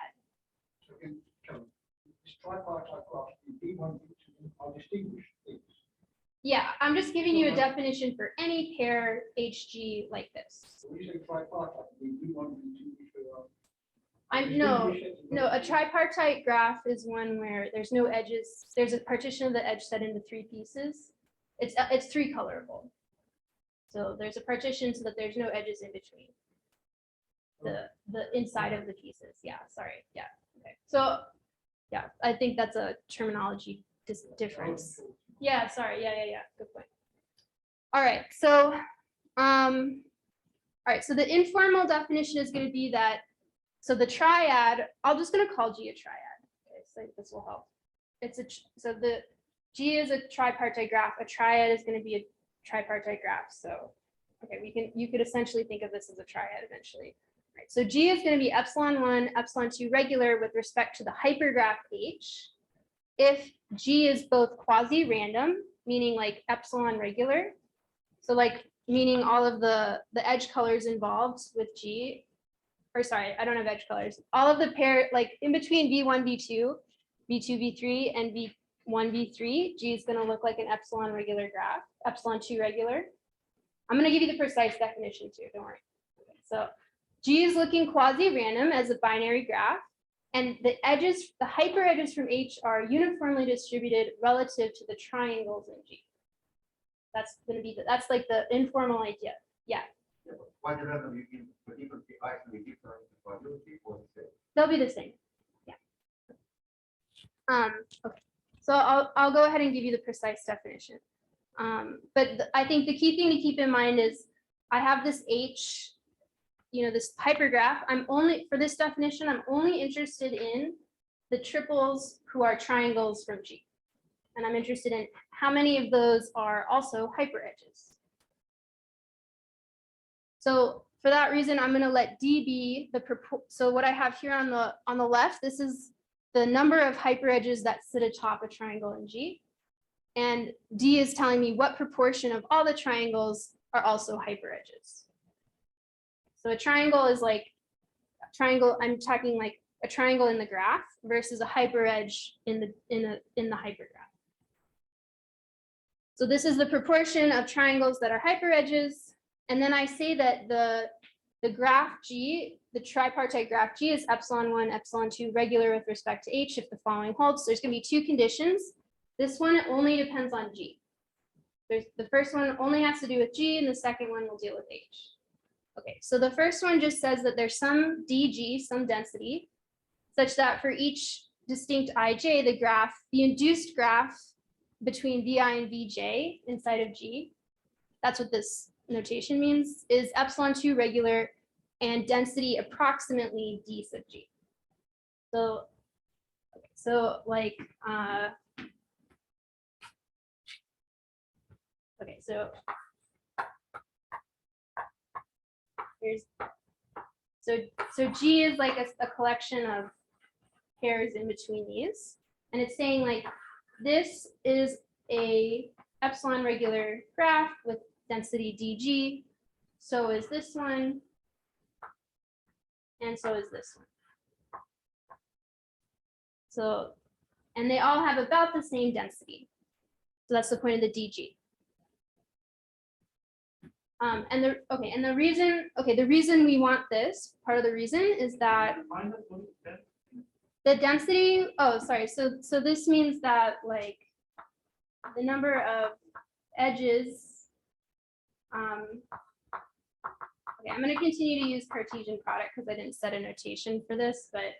So this tripartite graph, B1, B2 are distinguished things. Yeah, I'm just giving you a definition for any pair HG like this. So when you say tripartite, we want to do No, a tripartite graph is one where there's no edges. There's a partition of the edge set into 3 pieces. It's 3 colorable. So there's a partition so that there's no edges in between the inside of the pieces. Yeah, sorry. Yeah. Okay. So yeah, I think that's a terminology difference. Yeah, sorry. Yeah. Good point. All right. So so the informal definition is going to be that, so the triad, I'm just going to call G a triad. Okay, so this will help. So the G is a tripartite graph. A triad is going to be a tripartite graph. So, okay, you could essentially think of this as a triad eventually. Right, so G is going to be epsilon1, epsilon2 regular with respect to the hypergraph H. If G is both quasi-random, meaning like epsilon regular, so like meaning all of the edge colors involved with G, or sorry, I don't have edge colors. All of the pair, like in between V1, V2, V2, V3, and V1, V3, G is going to look like an epsilon regular graph, epsilon2 regular. I'm going to give you the precise definition too, don't worry. Okay, so G is looking quasi-random as a binary graph, and the edges, the hyper edges from H are uniformly distributed relative to the triangles in G. That's going to be, that's like the informal idea. Yeah. They'll be the same. Yeah. Okay. So I'll go ahead and give you the precise definition. But I think the key thing to keep in mind is I have this H, this hypergraph. For this definition, I'm only interested in the triples who are triangles from G. And I'm interested in how many of those are also hyper edges. So for that reason, I'm going to let D be so what I have here on the left, this is the number of hyper edges that sit atop a triangle in G. And D is telling me what proportion of all the triangles are also hyper edges. So a triangle is like a triangle, I'm talking like a triangle in the graph versus a hyper edge in the hypergraph. So this is the proportion of triangles that are hyper edges. And then I say that the graph G, the tripartite graph G, is epsilon1, epsilon2 regular with respect to H if the following holds. So there's going to be 2 conditions. This one only depends on G. The first one only has to do with G, and the second one will deal with H. Okay, so the first one just says that there's some DG, some density, such that for each distinct IJ, the induced graph between VI and VJ inside of G, that's what this notation means, is epsilon2 regular and density approximately D sub G. So, okay, so like, okay, so here's, so G is like a collection of pairs in between these, and it's saying like, this is a epsilon regular graph with density DG. So is this one. And so is this one. So, and they all have about the same density. So that's the point of the DG. And the reason we want this, part of the reason is that the density, oh, sorry. So this means that like the number of edges, okay, I'm going to continue to use Cartesian product because I didn't set a notation for this, but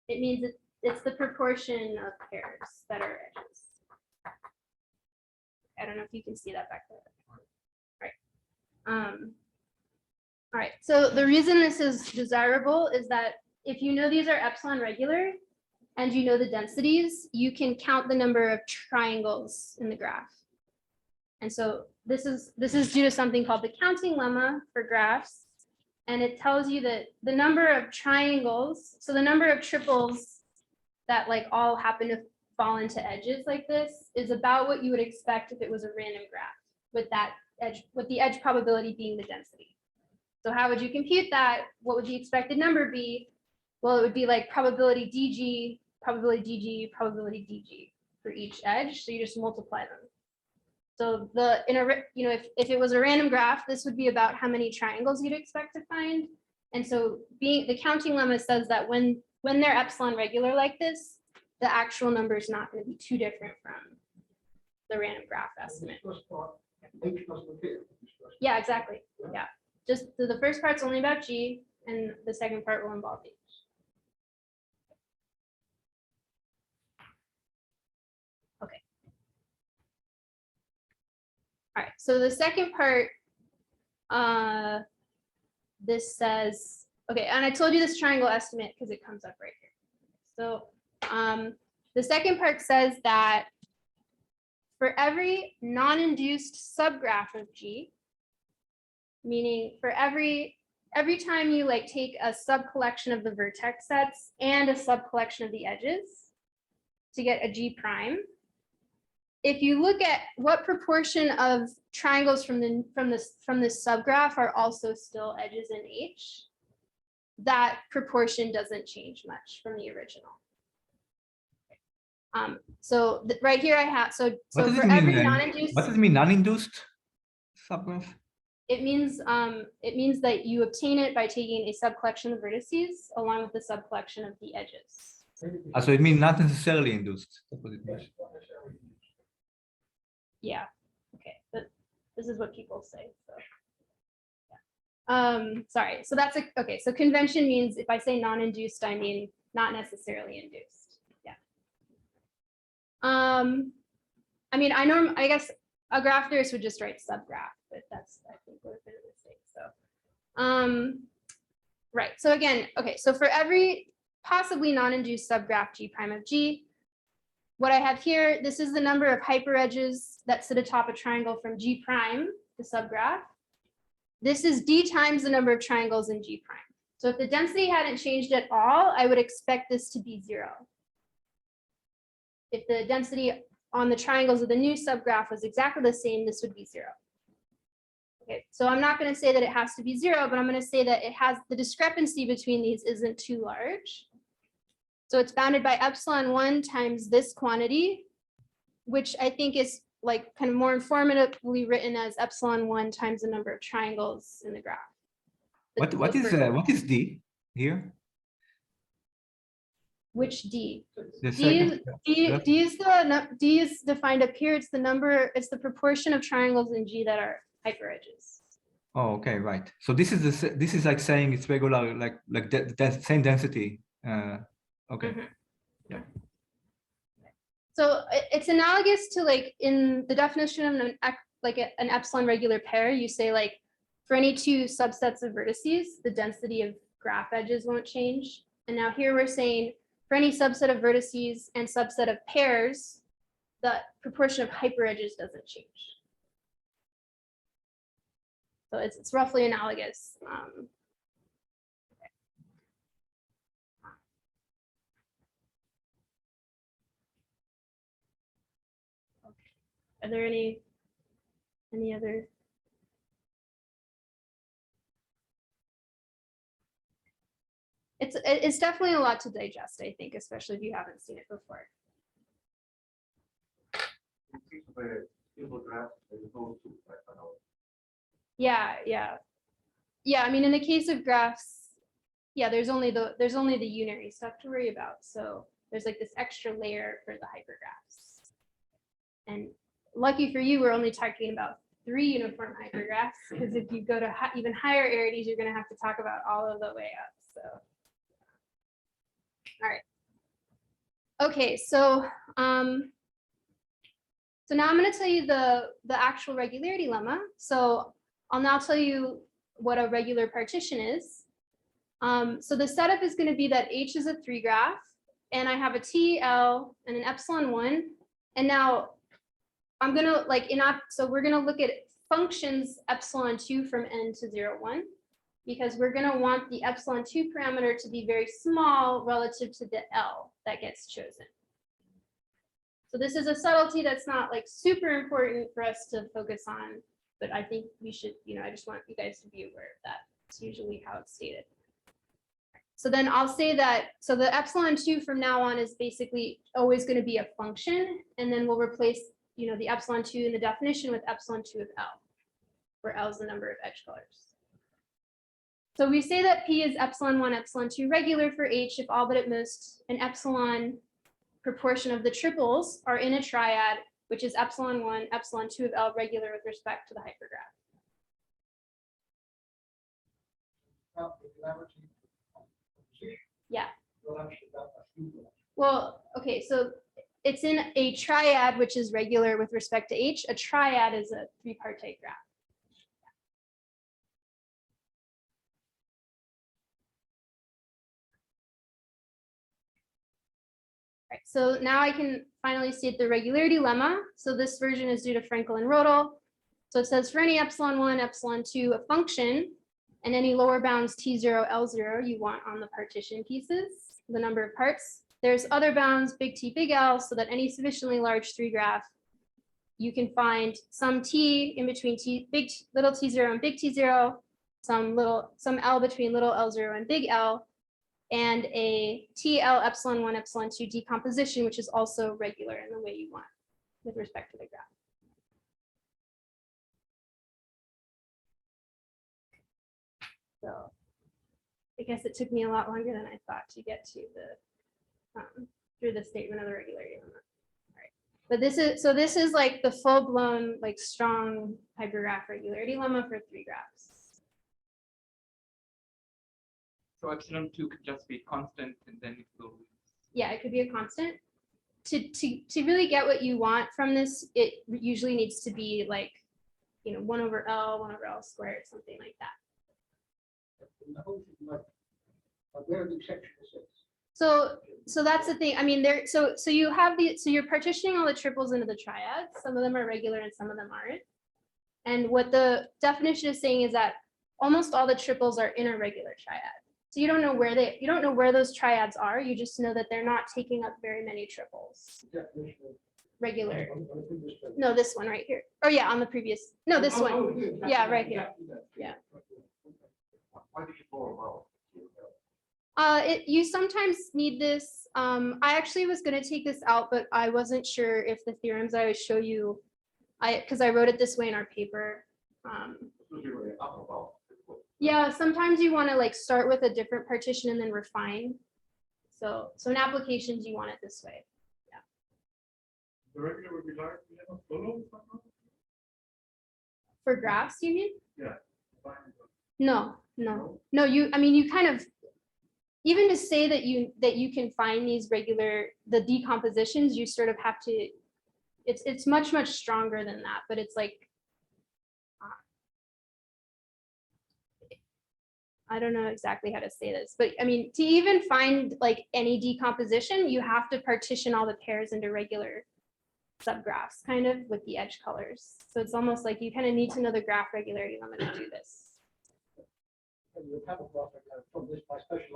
it means it's the proportion of pairs that are edges. I don't know if you can see that back there. All right. All right. So the reason this is desirable is that if you know these are epsilon regular and you know the densities, you can count the number of triangles in the graph. And so this is due to something called the counting lemma for graphs. And it tells you that the number of triangles, so the number of triples that like all happen to fall into edges like this is about what you would expect if it was a random graph with that edge, with the edge probability being the density. So how would you compute that? What would the expected number be? Well, it would be like probability DG, probability DG, probability DG. for each edge, so you just multiply them. So if it was a random graph, this would be about how many triangles you'd expect to find. And so the counting lemma says that when they're epsilon regular like this, the actual number is not going to be too different from the random graph estimate. Yeah, exactly. Yeah. Just the first part's only about G, and the second part will involve H. Okay. All right, so the second part, this says, okay, and I told you this triangle estimate because it comes up right here. So the second part says that for every non-induced subgraph of G, meaning for every time you like take a subcollection of the vertex sets and a subcollection of the edges to get a G prime, if you look at what proportion of triangles from this subgraph are also still edges in H, that proportion doesn't change much from the original. So right here I have, so What does for it mean every then? non-induced, What does it mean, non-induced subgraph? it means that you obtain it by taking a subcollection of vertices along with the subcollection of the edges. So it means not necessarily induced. That's what it means. Yeah, okay, but this is what people say, so. Yeah. Sorry, so that's okay, so convention means if I say non-induced, I mean not necessarily induced, yeah. I mean, I guess a graph theorist would just write subgraph, but that's, I think, would have been a mistake, so. Right, so again, okay, so for every possibly non-induced subgraph G prime of G, what I have here, this is the number of hyperedges that sit atop a triangle from G prime, the subgraph. This is D times the number of triangles in G prime. So if the density hadn't changed at all, I would expect this to be 0. If the density on the triangles of the new subgraph was exactly the same, this would be 0. Okay, so I'm not going to say that it has to be 0, but I'm going to say that it has the discrepancy between these isn't too large. So it's bounded by epsilon1 times this quantity, which I think is like kind of more informatively written as epsilon1 times the number of triangles in the graph. What is D here? Which D? The D is defined up here. It's the proportion of triangles in G that are hyperedges. Oh, okay, right. So this is like saying it's regular, like the same density. Okay. Mhm. Yeah. So it's analogous to like in the definition of an epsilon regular pair, you say like for any two subsets of vertices, the density of graph edges won't change. And now here we're saying for any subset of vertices and subset of pairs, the proportion of hyperedges doesn't change. So it's roughly analogous. Are there any other? It's definitely a lot to digest, I think, especially if you haven't seen it before. Yeah. I mean, in the case of graphs, yeah, there's only the unary stuff to worry about. So there's like this extra layer for the hypergraphs. And lucky for you, we're only talking about 3 uniform hypergraphs, because if you go to even higher arities, you're going to have to talk about all of the way up. So, all right. Okay, so so now I'm going to tell you the actual regularity lemma. So I'll now tell you what a regular partition is. So the setup is going to be that H is a 3 graph, and I have a T, L, and an epsilon1. And now I'm going to so we're going to look at functions epsilon2 from n to 0, 1, because we're going to want the epsilon2 parameter to be very small relative to the L that gets chosen. So this is a subtlety that's not like super important for us to focus on, but I think we should, I just want you guys to be aware of that. It's usually how it's stated. So then I'll say that, so the epsilon2 from now on is basically always going to be a function, and then we'll replace, the epsilon2 in the definition with epsilon2 of L, where L is the number of edge colors. So we say that P is epsilon1, epsilon2 regular for H if all but at most an epsilon proportion of the triples are in a triad, which is epsilon1, epsilon2 of L regular with respect to the hypergraph. Yeah. Well, okay, so it's in a triad, which is regular with respect to H. A triad is a three-partite graph. Right, so now I can finally state the regularity lemma. So this version is due to Frankel and Rodel. So it says for any epsilon1, epsilon2, a function, and any lower bounds T0, L0 you want on the partition pieces, the number of parts. There's other bounds, big T, big L, so that any sufficiently large three graph, you can find some T in between little T0 and big T0, some L between little L0 and big L, and a TL epsilon1, epsilon2 decomposition, which is also regular in the way you want with respect to the graph. So I guess it took me a lot longer than I thought to get to the through the statement of the regularity lemma. All right. But this is like the full-blown, like strong hypergraph regularity lemma for three graphs. So epsilon2 could just be constant and then it will. Yeah, it could be a constant. To really get what you want from this, it usually needs to be like, 1 over L, 1 over L squared, something like that. Where the exception is. So that's the thing. I mean, so you have so you're partitioning all the triples into the triads. Some of them are regular and some of them aren't. And what the definition is saying is that almost all the triples are in a regular triad. So you don't know where those triads are. You just know that they're not taking up very many triples. Regular. No, this one right here. Oh yeah, on the previous. No, this one. Yeah, right here. Yeah. Why did you follow well? You sometimes need this. I actually was going to take this out, but I wasn't sure if the theorems I would show you, because I wrote it this way in our paper. Yeah, sometimes you want to like start with a different partition and then refine. So in applications, you want it this way. Yeah. The regular would be like, follow somehow? For graphs, you mean? Yeah. No. I mean, you kind of, even to say that you can find these the decompositions, you sort of have to, it's much stronger than that, but it's like, I don't know exactly how to say this, but I mean, to even find like any decomposition, you have to partition all the pairs into regular subgraphs, kind of with the edge colors. So it's almost like you kind of need to know the graph regularity lemma to do this.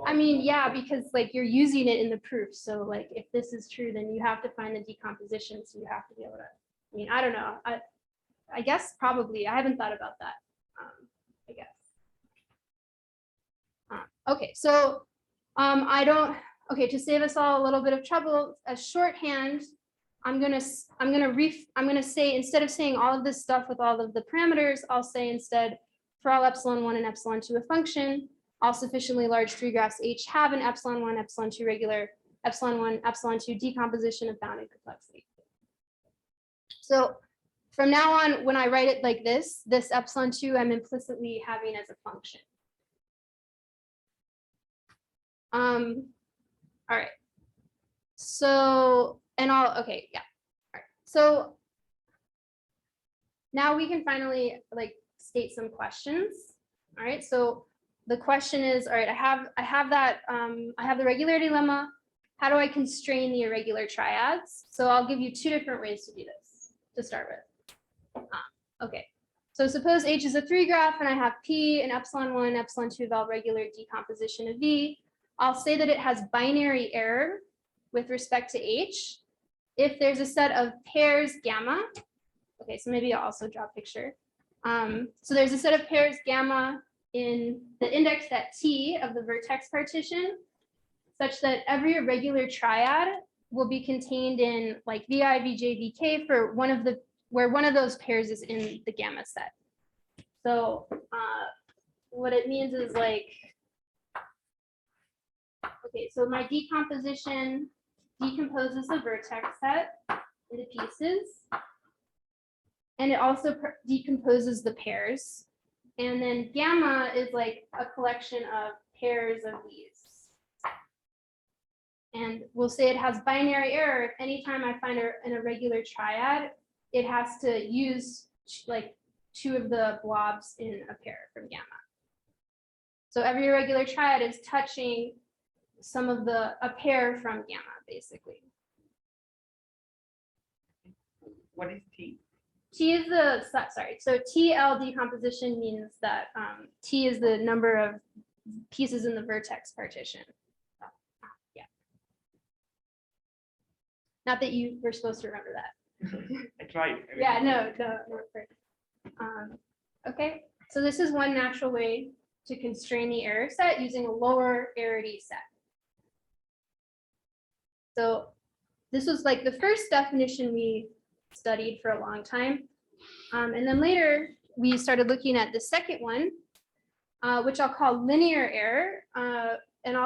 I mean, yeah, because like you're using it in the proof. So like if this is true, then you have to find the decomposition. So you have to be able to, I mean, I don't know. I guess probably, I haven't thought about that, I guess. Okay, so to save us all a little bit of trouble, as shorthand, I'm gonna say, instead of saying all of this stuff with all of the parameters, I'll say instead, for all epsilon1 and epsilon2 a function, all sufficiently large three graphs H have an epsilon1, epsilon2 regular, epsilon1, epsilon2 decomposition of bounding complexity. So from now on, when I write it like this epsilon2 I'm implicitly having as a function. All right. So, okay, yeah. All right. So now we can finally like state some questions. All right. So the question is, all right, I have the regularity lemma. How do I constrain the irregular triads? So I'll give you two different ways to do this to start with. Okay. So suppose H is a three graph and I have P and epsilon1, epsilon2 of L regular decomposition of V. I'll say that it has binary error with respect to H if there's a set of pairs gamma. Okay, so maybe I'll also draw a picture. So there's a set of pairs gamma in the index set T of the vertex partition, such that every irregular triad will be contained in like VI, VJ, VK for where one of those pairs is in the gamma set. So what it means is like, okay, so my decomposition decomposes the vertex set into pieces. And it also decomposes the pairs. And then gamma is like a collection of pairs of these. And we'll say it has binary error. If anytime I find an irregular triad, it has to use like two of the blobs in a pair from gamma. So every irregular triad is touching some of a pair from gamma, basically. What is T? T is so TL decomposition means that T is the number of pieces in the vertex partition. Yeah. Not that you were supposed to remember that. I tried. Yeah, no. Okay, so this is one natural way to constrain the error set using a lower arity set. So this was like the first definition we studied for a long time. And then later we started looking at the second one, which I'll call linear error. And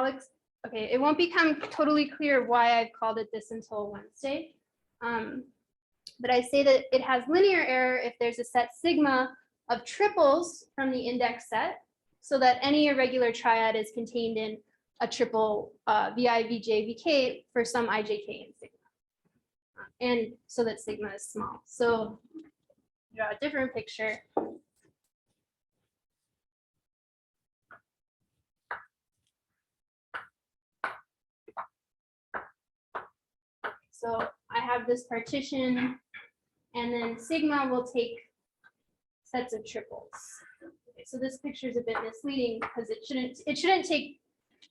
okay, it won't become totally clear why I've called it this until Wednesday. But I say that it has linear error if there's a set sigma of triples from the index set, so that any irregular triad is contained in a triple VI, VJ, VK for some IJK in sigma. And so that sigma is small. So draw a different picture. So I have this partition, and then sigma will take sets of triples. Okay, so this picture is a bit misleading because it shouldn't take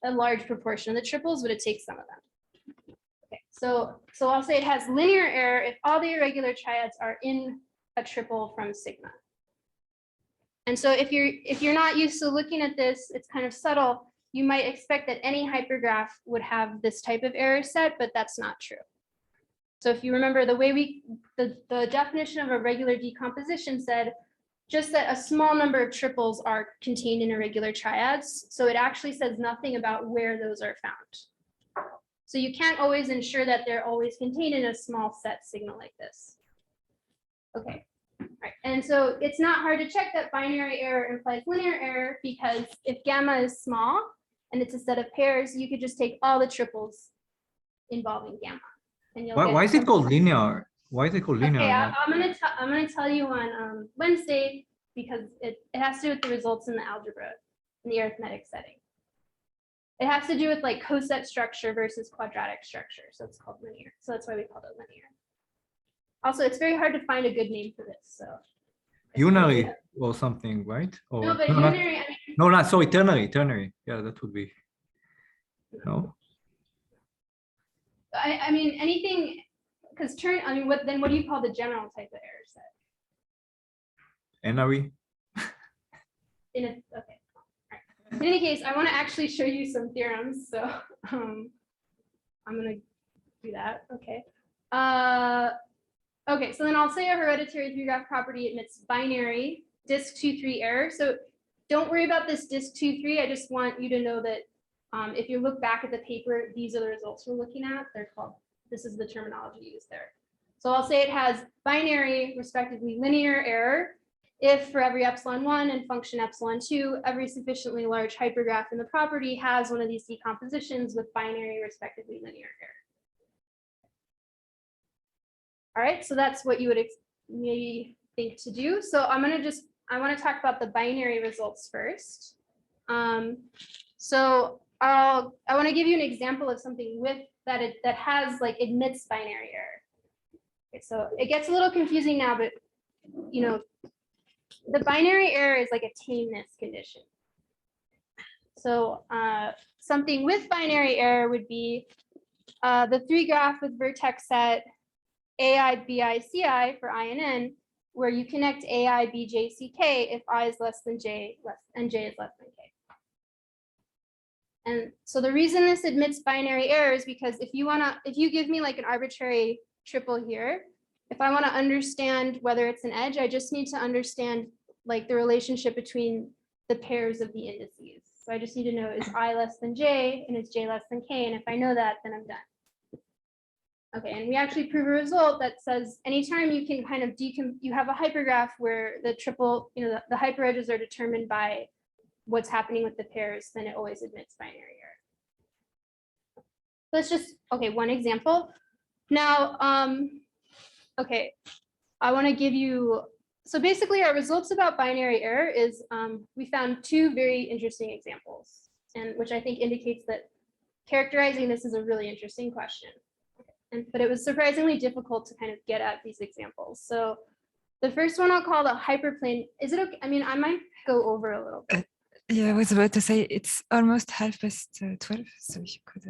a large proportion of the triples, but it takes some of them. Okay, so I'll say it has linear error if all the irregular triads are in a triple from sigma. And so if you're not used to looking at this, it's kind of subtle. You might expect that any hypergraph would have this type of error set, but that's not true. So if you remember the way the definition of a regular decomposition said just that a small number of triples are contained in irregular triads. So it actually says nothing about where those are found. So you can't always ensure that they're always contained in a small set signal like this. Okay, all right. And so it's not hard to check that binary error implies linear error, because if gamma is small and it's a set of pairs, you could just take all the triples involving gamma. And you'll Why is it called linear? Why is it called linear? Okay, I'm gonna tell you on Wednesday, because it has to do with the results in the algebra in the arithmetic setting. It has to do with like coset structure versus quadratic structure, so it's called linear. So that's why we call it linear. Also, it's very hard to find a good name for this. So Unary or something, right? Or, no, but no, not, unary, I mean, no, not sorry, ternary. Yeah, that would be. No. I mean anything, because what do you call the general type of error set? N-ary? Okay. All right. In any case, I want to actually show you some theorems, so I'm gonna do that. Okay. Okay, so then I'll say a hereditary three-graph property admits binary disk 2-3 error. So don't worry about this disk 2-3. I just want you to know that if you look back at the paper, these are the results we're looking at. They're called, this is the terminology used there. So I'll say it has binary, respectively linear error, if for every epsilon1 and function epsilon2, every sufficiently large hypergraph in the property has one of these decompositions with binary, respectively linear error. All right, so that's what you would maybe think to do. So I want to talk about the binary results first. So I want to give you an example of something with that has like admits binary error. Okay, so it gets a little confusing now, but you know, the binary error is like a tameness condition. So something with binary error would be the three graph with vertex set AI, BI, CI for I and N where you connect AI, BJ, CK if I is less than J and J is less than K. And so the reason this admits binary error is because if you give me like an arbitrary triple here, if I want to understand whether it's an edge, I just need to understand like the relationship between the pairs of the indices. So I just need to know is I less than J and is J less than K. And if I know that, then I'm done. Okay, and we actually prove a result that says anytime you can kind of you have a hypergraph where the triple, the hyperedges are determined by what's happening with the pairs, then it always admits binary error. Let's just, okay, one example. Now, okay, I want to give you, so basically our results about binary error is we found two very interesting examples, and which I think indicates that characterizing this is a really interesting question. But it was surprisingly difficult to kind of get at these examples. So the first one I'll call the hyperplane. Is it okay? I mean, I might go over a little bit. Yeah, I was about to say it's almost 12:30, so you could.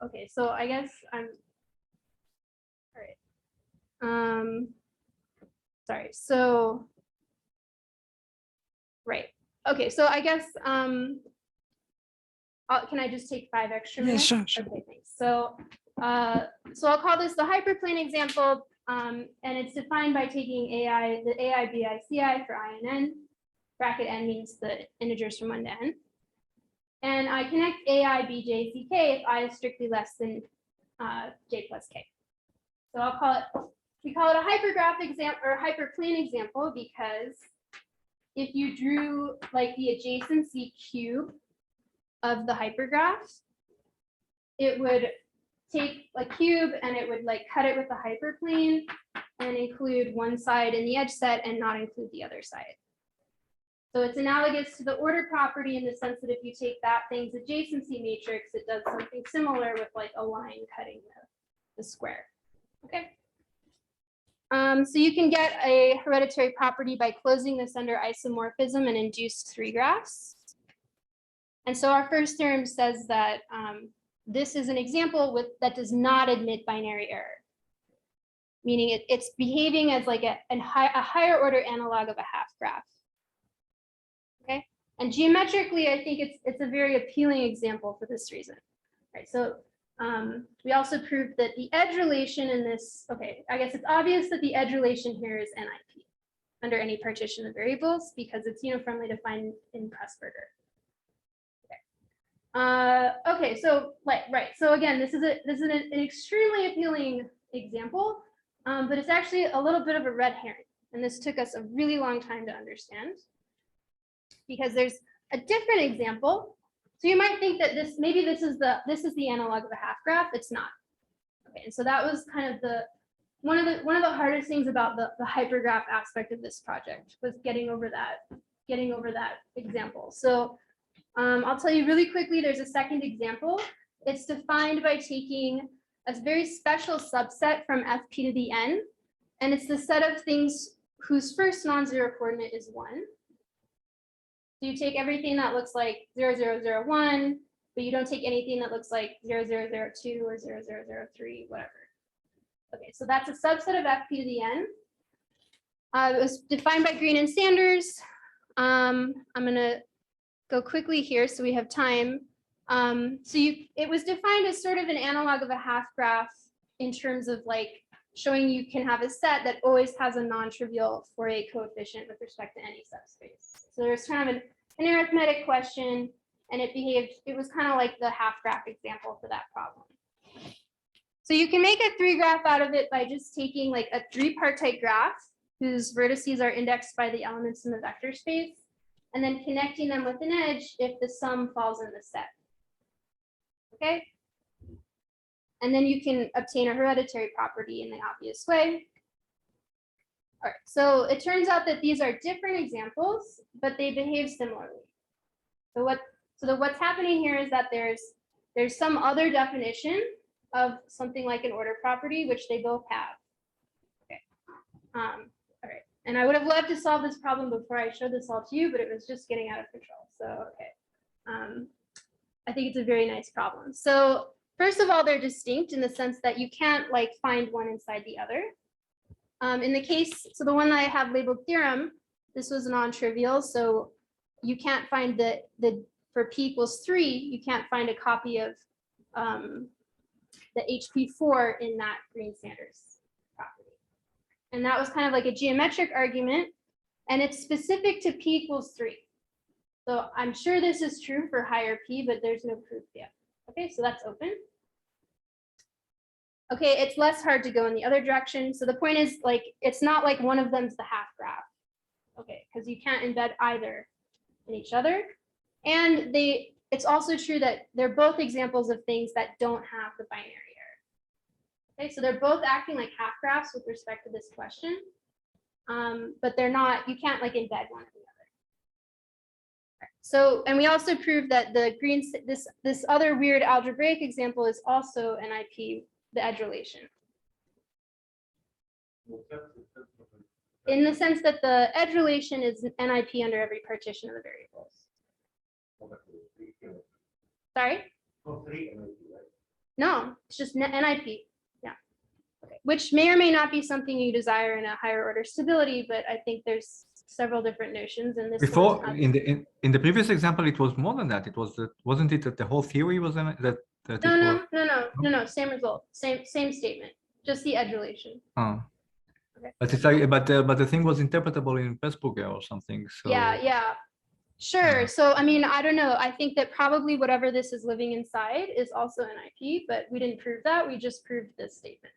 Okay, so I guess I'm. All right. Sorry. So. Right. Okay. So I guess. Can I just take 5 extra minutes? Yeah, sure. Okay. Thanks. So. So I'll call this the hyperplane example, and it's defined by taking AI, the AI, BI, CI for I and N. Bracket N means the integers from 1 to N. And I connect AI, BJ, CK if I is strictly less than J plus K. So I'll call it, we call it a hypergraph example or hyperplane example because if you drew like the adjacency cube of the hypergraph, it would take a cube and it would like cut it with a hyperplane and include one side in the edge set and not include the other side. So it's analogous to the order property in the sense that if you take that thing's adjacency matrix, it does something similar with like a line cutting the square. Okay. So you can get a hereditary property by closing this under isomorphism and induced 3 graphs. And so our first theorem says that this is an example that does not admit binary error, meaning it's behaving as like a higher order analog of a half graph. Okay, and geometrically, I think it's a very appealing example for this reason. Right, so we also proved that the edge relation in this, okay, I guess it's obvious that the edge relation here is NIP under any partition of variables because it's uniformly defined in Pressburger. Okay, so right. So again, this is an extremely appealing example, but it's actually a little bit of a red herring, and this took us a really long time to understand because there's a different example. So you might think that maybe this is the analog of a half graph. It's not. Okay, and so that was kind of one of the hardest things about the hypergraph aspect of this project was getting over that example. So. I'll tell you really quickly, there's a second example. It's defined by taking a very special subset from FP to the N, and it's the set of things whose first non-zero coordinate is 1. So you take everything that looks like 0, 0, 0, 1, but you don't take anything that looks like 0, 0, 0, 2 or 0, 0, 0, 3, whatever. Okay, so that's a subset of FP to the N. It was defined by Green and Sanders. I'm going to go quickly here so we have time. It was defined as sort of an analog of a half graph in terms of like showing you can have a set that always has a non-trivial Fourier coefficient with respect to any subspace. So there's kind of an arithmetic question, and it was kind of like the half graph example for that problem. So you can make a 3 graph out of it by just taking like a 3-partite graph whose vertices are indexed by the elements in the vector space, and then connecting them with an edge if the sum falls in the set. Okay? And then you can obtain a hereditary property in the obvious way. All right, so it turns out that these are different examples, but they behave similarly. So what's happening here is that there's some other definition of something like an order property, which they both have. Okay. All right. And I would have loved to solve this problem before I showed this all to you, but it was just getting out of control. So, okay. I think it's a very nice problem. So first of all, they're distinct in the sense that you can't like find one inside the other. In the case, so the one that I have labeled theorem, this was non-trivial, so you can't find for p equals 3, you can't find a copy of the HP4 in that Green-Sanders property. And that was kind of like a geometric argument, and it's specific to p equals 3. So I'm sure this is true for higher p, but there's no proof yet. Okay, so that's open. Okay, it's less hard to go in the other direction. So the point is, like, it's not like one of them's the half graph. Okay, because you can't embed either in each other. And it's also true that they're both examples of things that don't have the binary error. Okay, so they're both acting like half graphs with respect to this question. But they're not, you can't like embed one or the other. So, and we also proved that this other weird algebraic example is also NIP, the edge relation. In the sense that the edge relation is NIP under every partition of the variables. Sorry? No, it's just NIP. Yeah. Okay. Which may or may not be something you desire in a higher order stability, but I think there's several different notions in this. Before, in the previous example, it was more than that. It was wasn't it that the whole theory was No. Same result, same statement, just the edge relation. Oh. Okay. But it's like, but the thing was interpretable in Pressburger or something. So Yeah. Sure. So, I mean, I don't know. I think that probably whatever this is living inside is also NIP, but we didn't prove that. We just proved this statement.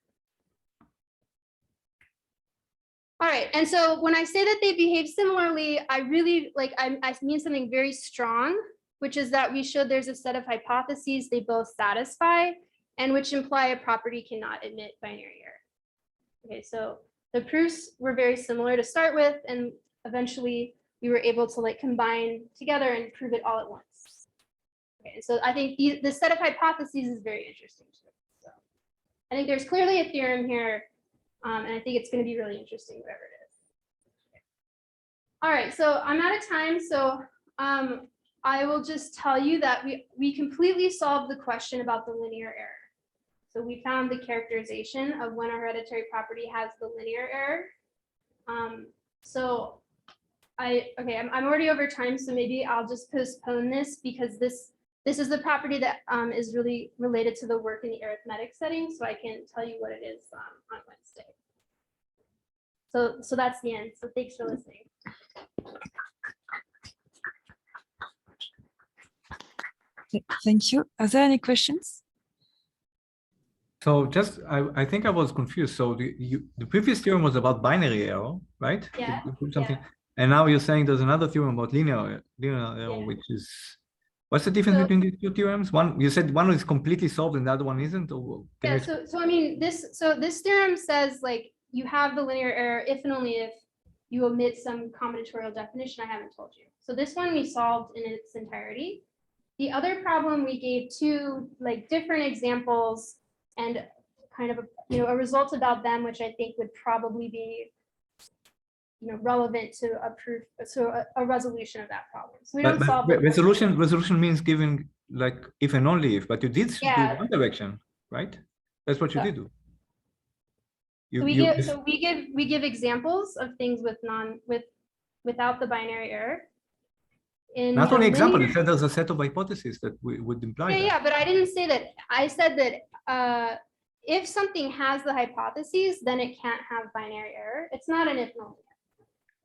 All right. And so when I say that they behave similarly, I really I mean something very strong, which is that we showed there's a set of hypotheses they both satisfy and which imply a property cannot admit binary error. Okay, so the proofs were very similar to start with, and eventually we were able to like combine together and prove it all at once. Okay, so I think the set of hypotheses is very interesting too. So I think there's clearly a theorem here, and I think it's going to be really interesting, whatever it is. Okay. All right, so I'm out of time, so I will just tell you that we completely solved the question about the linear error. So we found the characterization of when a hereditary property has the linear error. So I'm already over time, so maybe I'll just postpone this because this is the property that is really related to the work in the arithmetic setting, so I can tell you what it is on Wednesday. So that's the end. So thanks for listening. Thank you. Are there any questions? So just, I think I was confused. So the previous theorem was about binary error, right? Yeah. Something. And now you're saying there's another theorem about linear error, Yeah. which is, what's the difference So- between these two theorems? One, you said one is completely solved and the other one isn't? Or can Yeah, you- so I mean, this theorem says like you have the linear error if and only if you omit some combinatorial definition I haven't told you. So this one we solved in its entirety. The other problem we gave two like different examples and kind of a result about them, which I think would probably be relevant to a proof, so a resolution of that problem. So we don't solve the resolution means giving like if and only if, but you did do Yeah. one direction, right? That's what you Yeah. did do. So we give examples of things without the binary error. In Not the only example, you linear- said there's a set of hypotheses that would imply that. Yeah, but I didn't say that. I said that if something has the hypotheses, then it can't have binary error. It's not an if and only.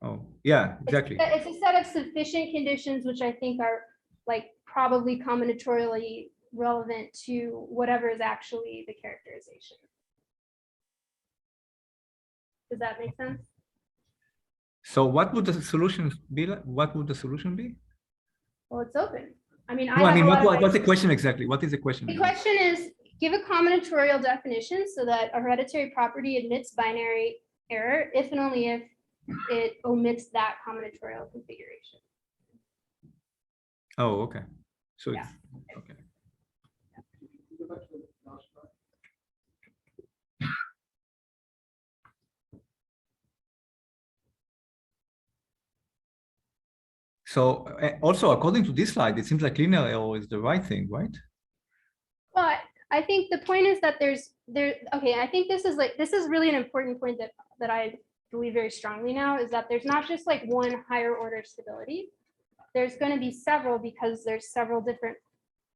Oh, yeah, exactly. It's a set of sufficient conditions, which I think are like probably combinatorially relevant to whatever is actually the characterization. Does that make sense? So what would the solution be like? What would the solution be? Well, it's open. I mean, No, I mean, what's the ideas. question exactly? What is the question? The question is, give a combinatorial definition so that a hereditary property admits binary error if and only if it omits that combinatorial configuration. Oh, okay. So Yeah. it's okay. Go back to the last slide. So also according to this slide, it seems like linear error is the right thing, right? But I think the point is that okay, I think this is really an important point that I believe very strongly now, is that there's not just like one higher order stability. There's going to be several, because there's several different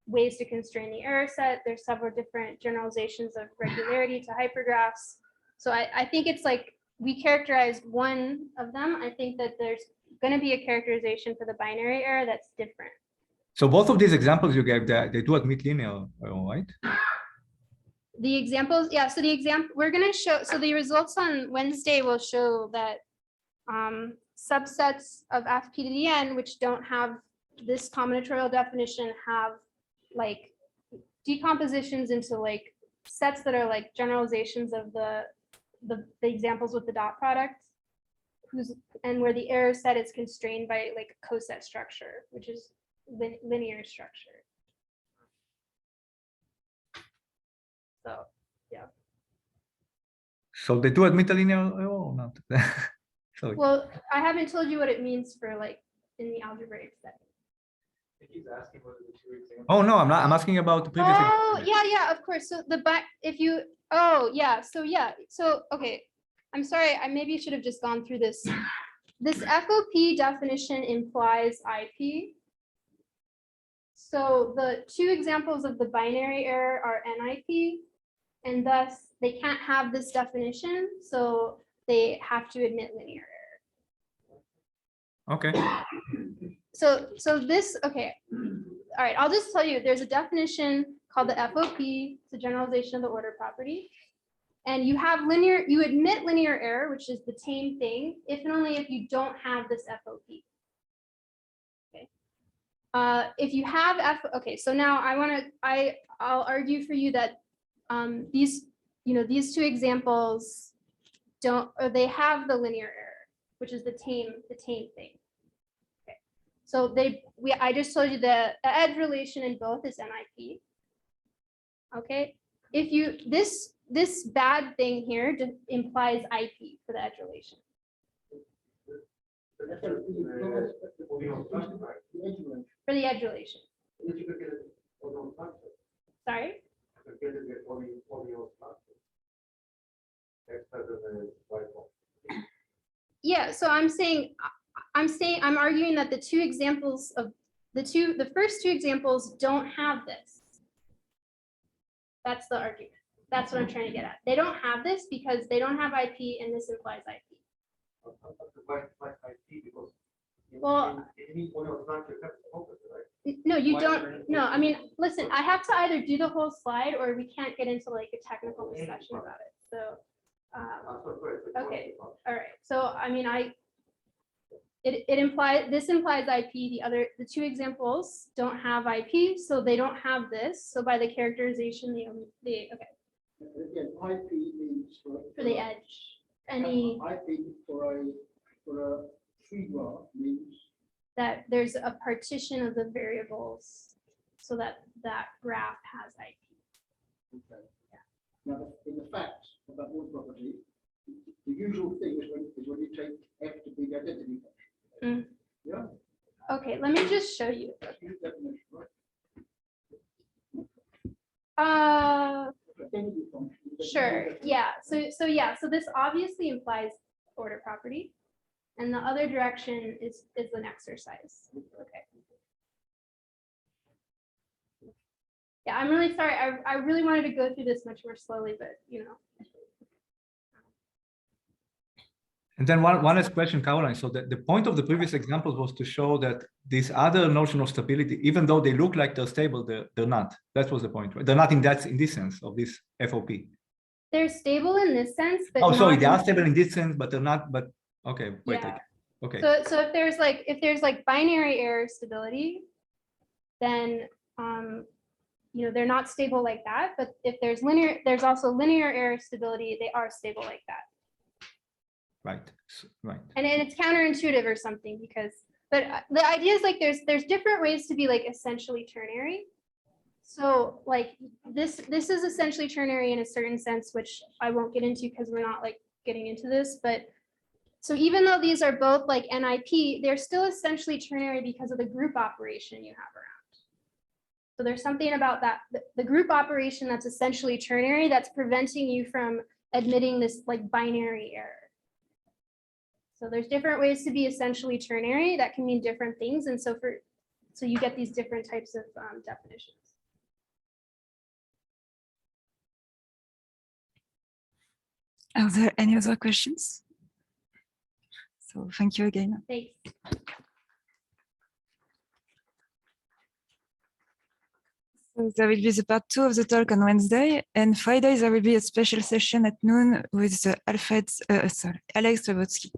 ways to constrain the error set. There's several different generalizations of regularity to hypergraphs. So I think it's like we characterized one of them. I think that there's going to be a characterization for the binary error that's different. So both of these examples you gave, they do admit linear, right? The examples, yeah, so the example, we're going to show, so the results on Wednesday will show that subsets of FP to the N, which don't have this combinatorial definition, have like decompositions into like sets that are like generalizations of the examples with the dot product, and where the error set is constrained by like coset structure, which is linear structure. So, yeah. So they do admit a linear error or not? Sorry. Well, I haven't told you what it means for like in the algebraic setting. He's asking whether the two examples. Oh no, I'm not. I'm asking about the previous. Oh, example. yeah, of course. So if you, oh, yeah, so, okay. I'm sorry, I maybe should have just gone through this. This FOP definition implies IP. So the two examples of the binary error are NIP, and thus they can't have this definition, so they have to admit linear error. Okay. So this, okay, all right, I'll just tell you, there's a definition called the FOP, it's a generalization of the order property. And you have linear, you admit linear error, which is the same thing, if and only if you don't have this FOP. Okay. If you have okay, so now I'll argue for you that these two examples they have the linear error, which is the tame thing. Okay. So I just told you the edge relation in both is NIP. Okay. If you this bad thing here implies IP for the edge relation. For the edge relation. Sorry? Yeah, so I'm arguing that the first two examples don't have this. That's the argument. That's what I'm trying to get at. They don't have this because they don't have IP, and this implies IP. Well, no, you don't. No, I mean, listen, I have to either do the whole slide or we can't get into like a technical discussion about it. So, okay, all right. So, I mean, this implies IP. The two examples don't have IP, so they don't have this. So by the characterization, okay. Again, IP means For the edge, any IP for a tree graph means that there's a partition of the variables so that that graph has IP. okay. Yeah. Now, in the facts about order property, the usual thing is when you take F to be the identity function. Yeah. Okay, let me just show you. That's the definition, right? Identity function. Sure, yeah. So this obviously implies order property, and the other direction is an exercise. Okay. Yeah, I'm really sorry. I really wanted to go through this much more slowly, but you know. And then one last question, Caroline. So the point of the previous examples was to show that this other notion of stability, even though they look like they're stable, they're not. That was the point, right? They're not in this sense of this FOP. They're stable in this sense, but oh, sorry, not they are stable in this sense, but they're not. But okay, wait. Yeah. Okay. So if there's like binary error stability, then they're not stable like that. But if there's also linear error stability, they are stable like that. Right. Right. And it's counterintuitive or something but the idea is like there's different ways to be like essentially ternary. So like this is essentially ternary in a certain sense, which I won't get into because we're not like getting into this. But so even though these are both like NIP, they're still essentially ternary because of the group operation you have around. So there's something about that, the group operation that's essentially ternary that's preventing you from admitting this like binary error. So there's different ways to be essentially ternary that can mean different things. And so you get these different types of definitions. Are there any other questions? So thank you again. Thanks. So there will be the part 2 of the talk on Wednesday, and Friday there will be a special session at noon with Alex Slobodski.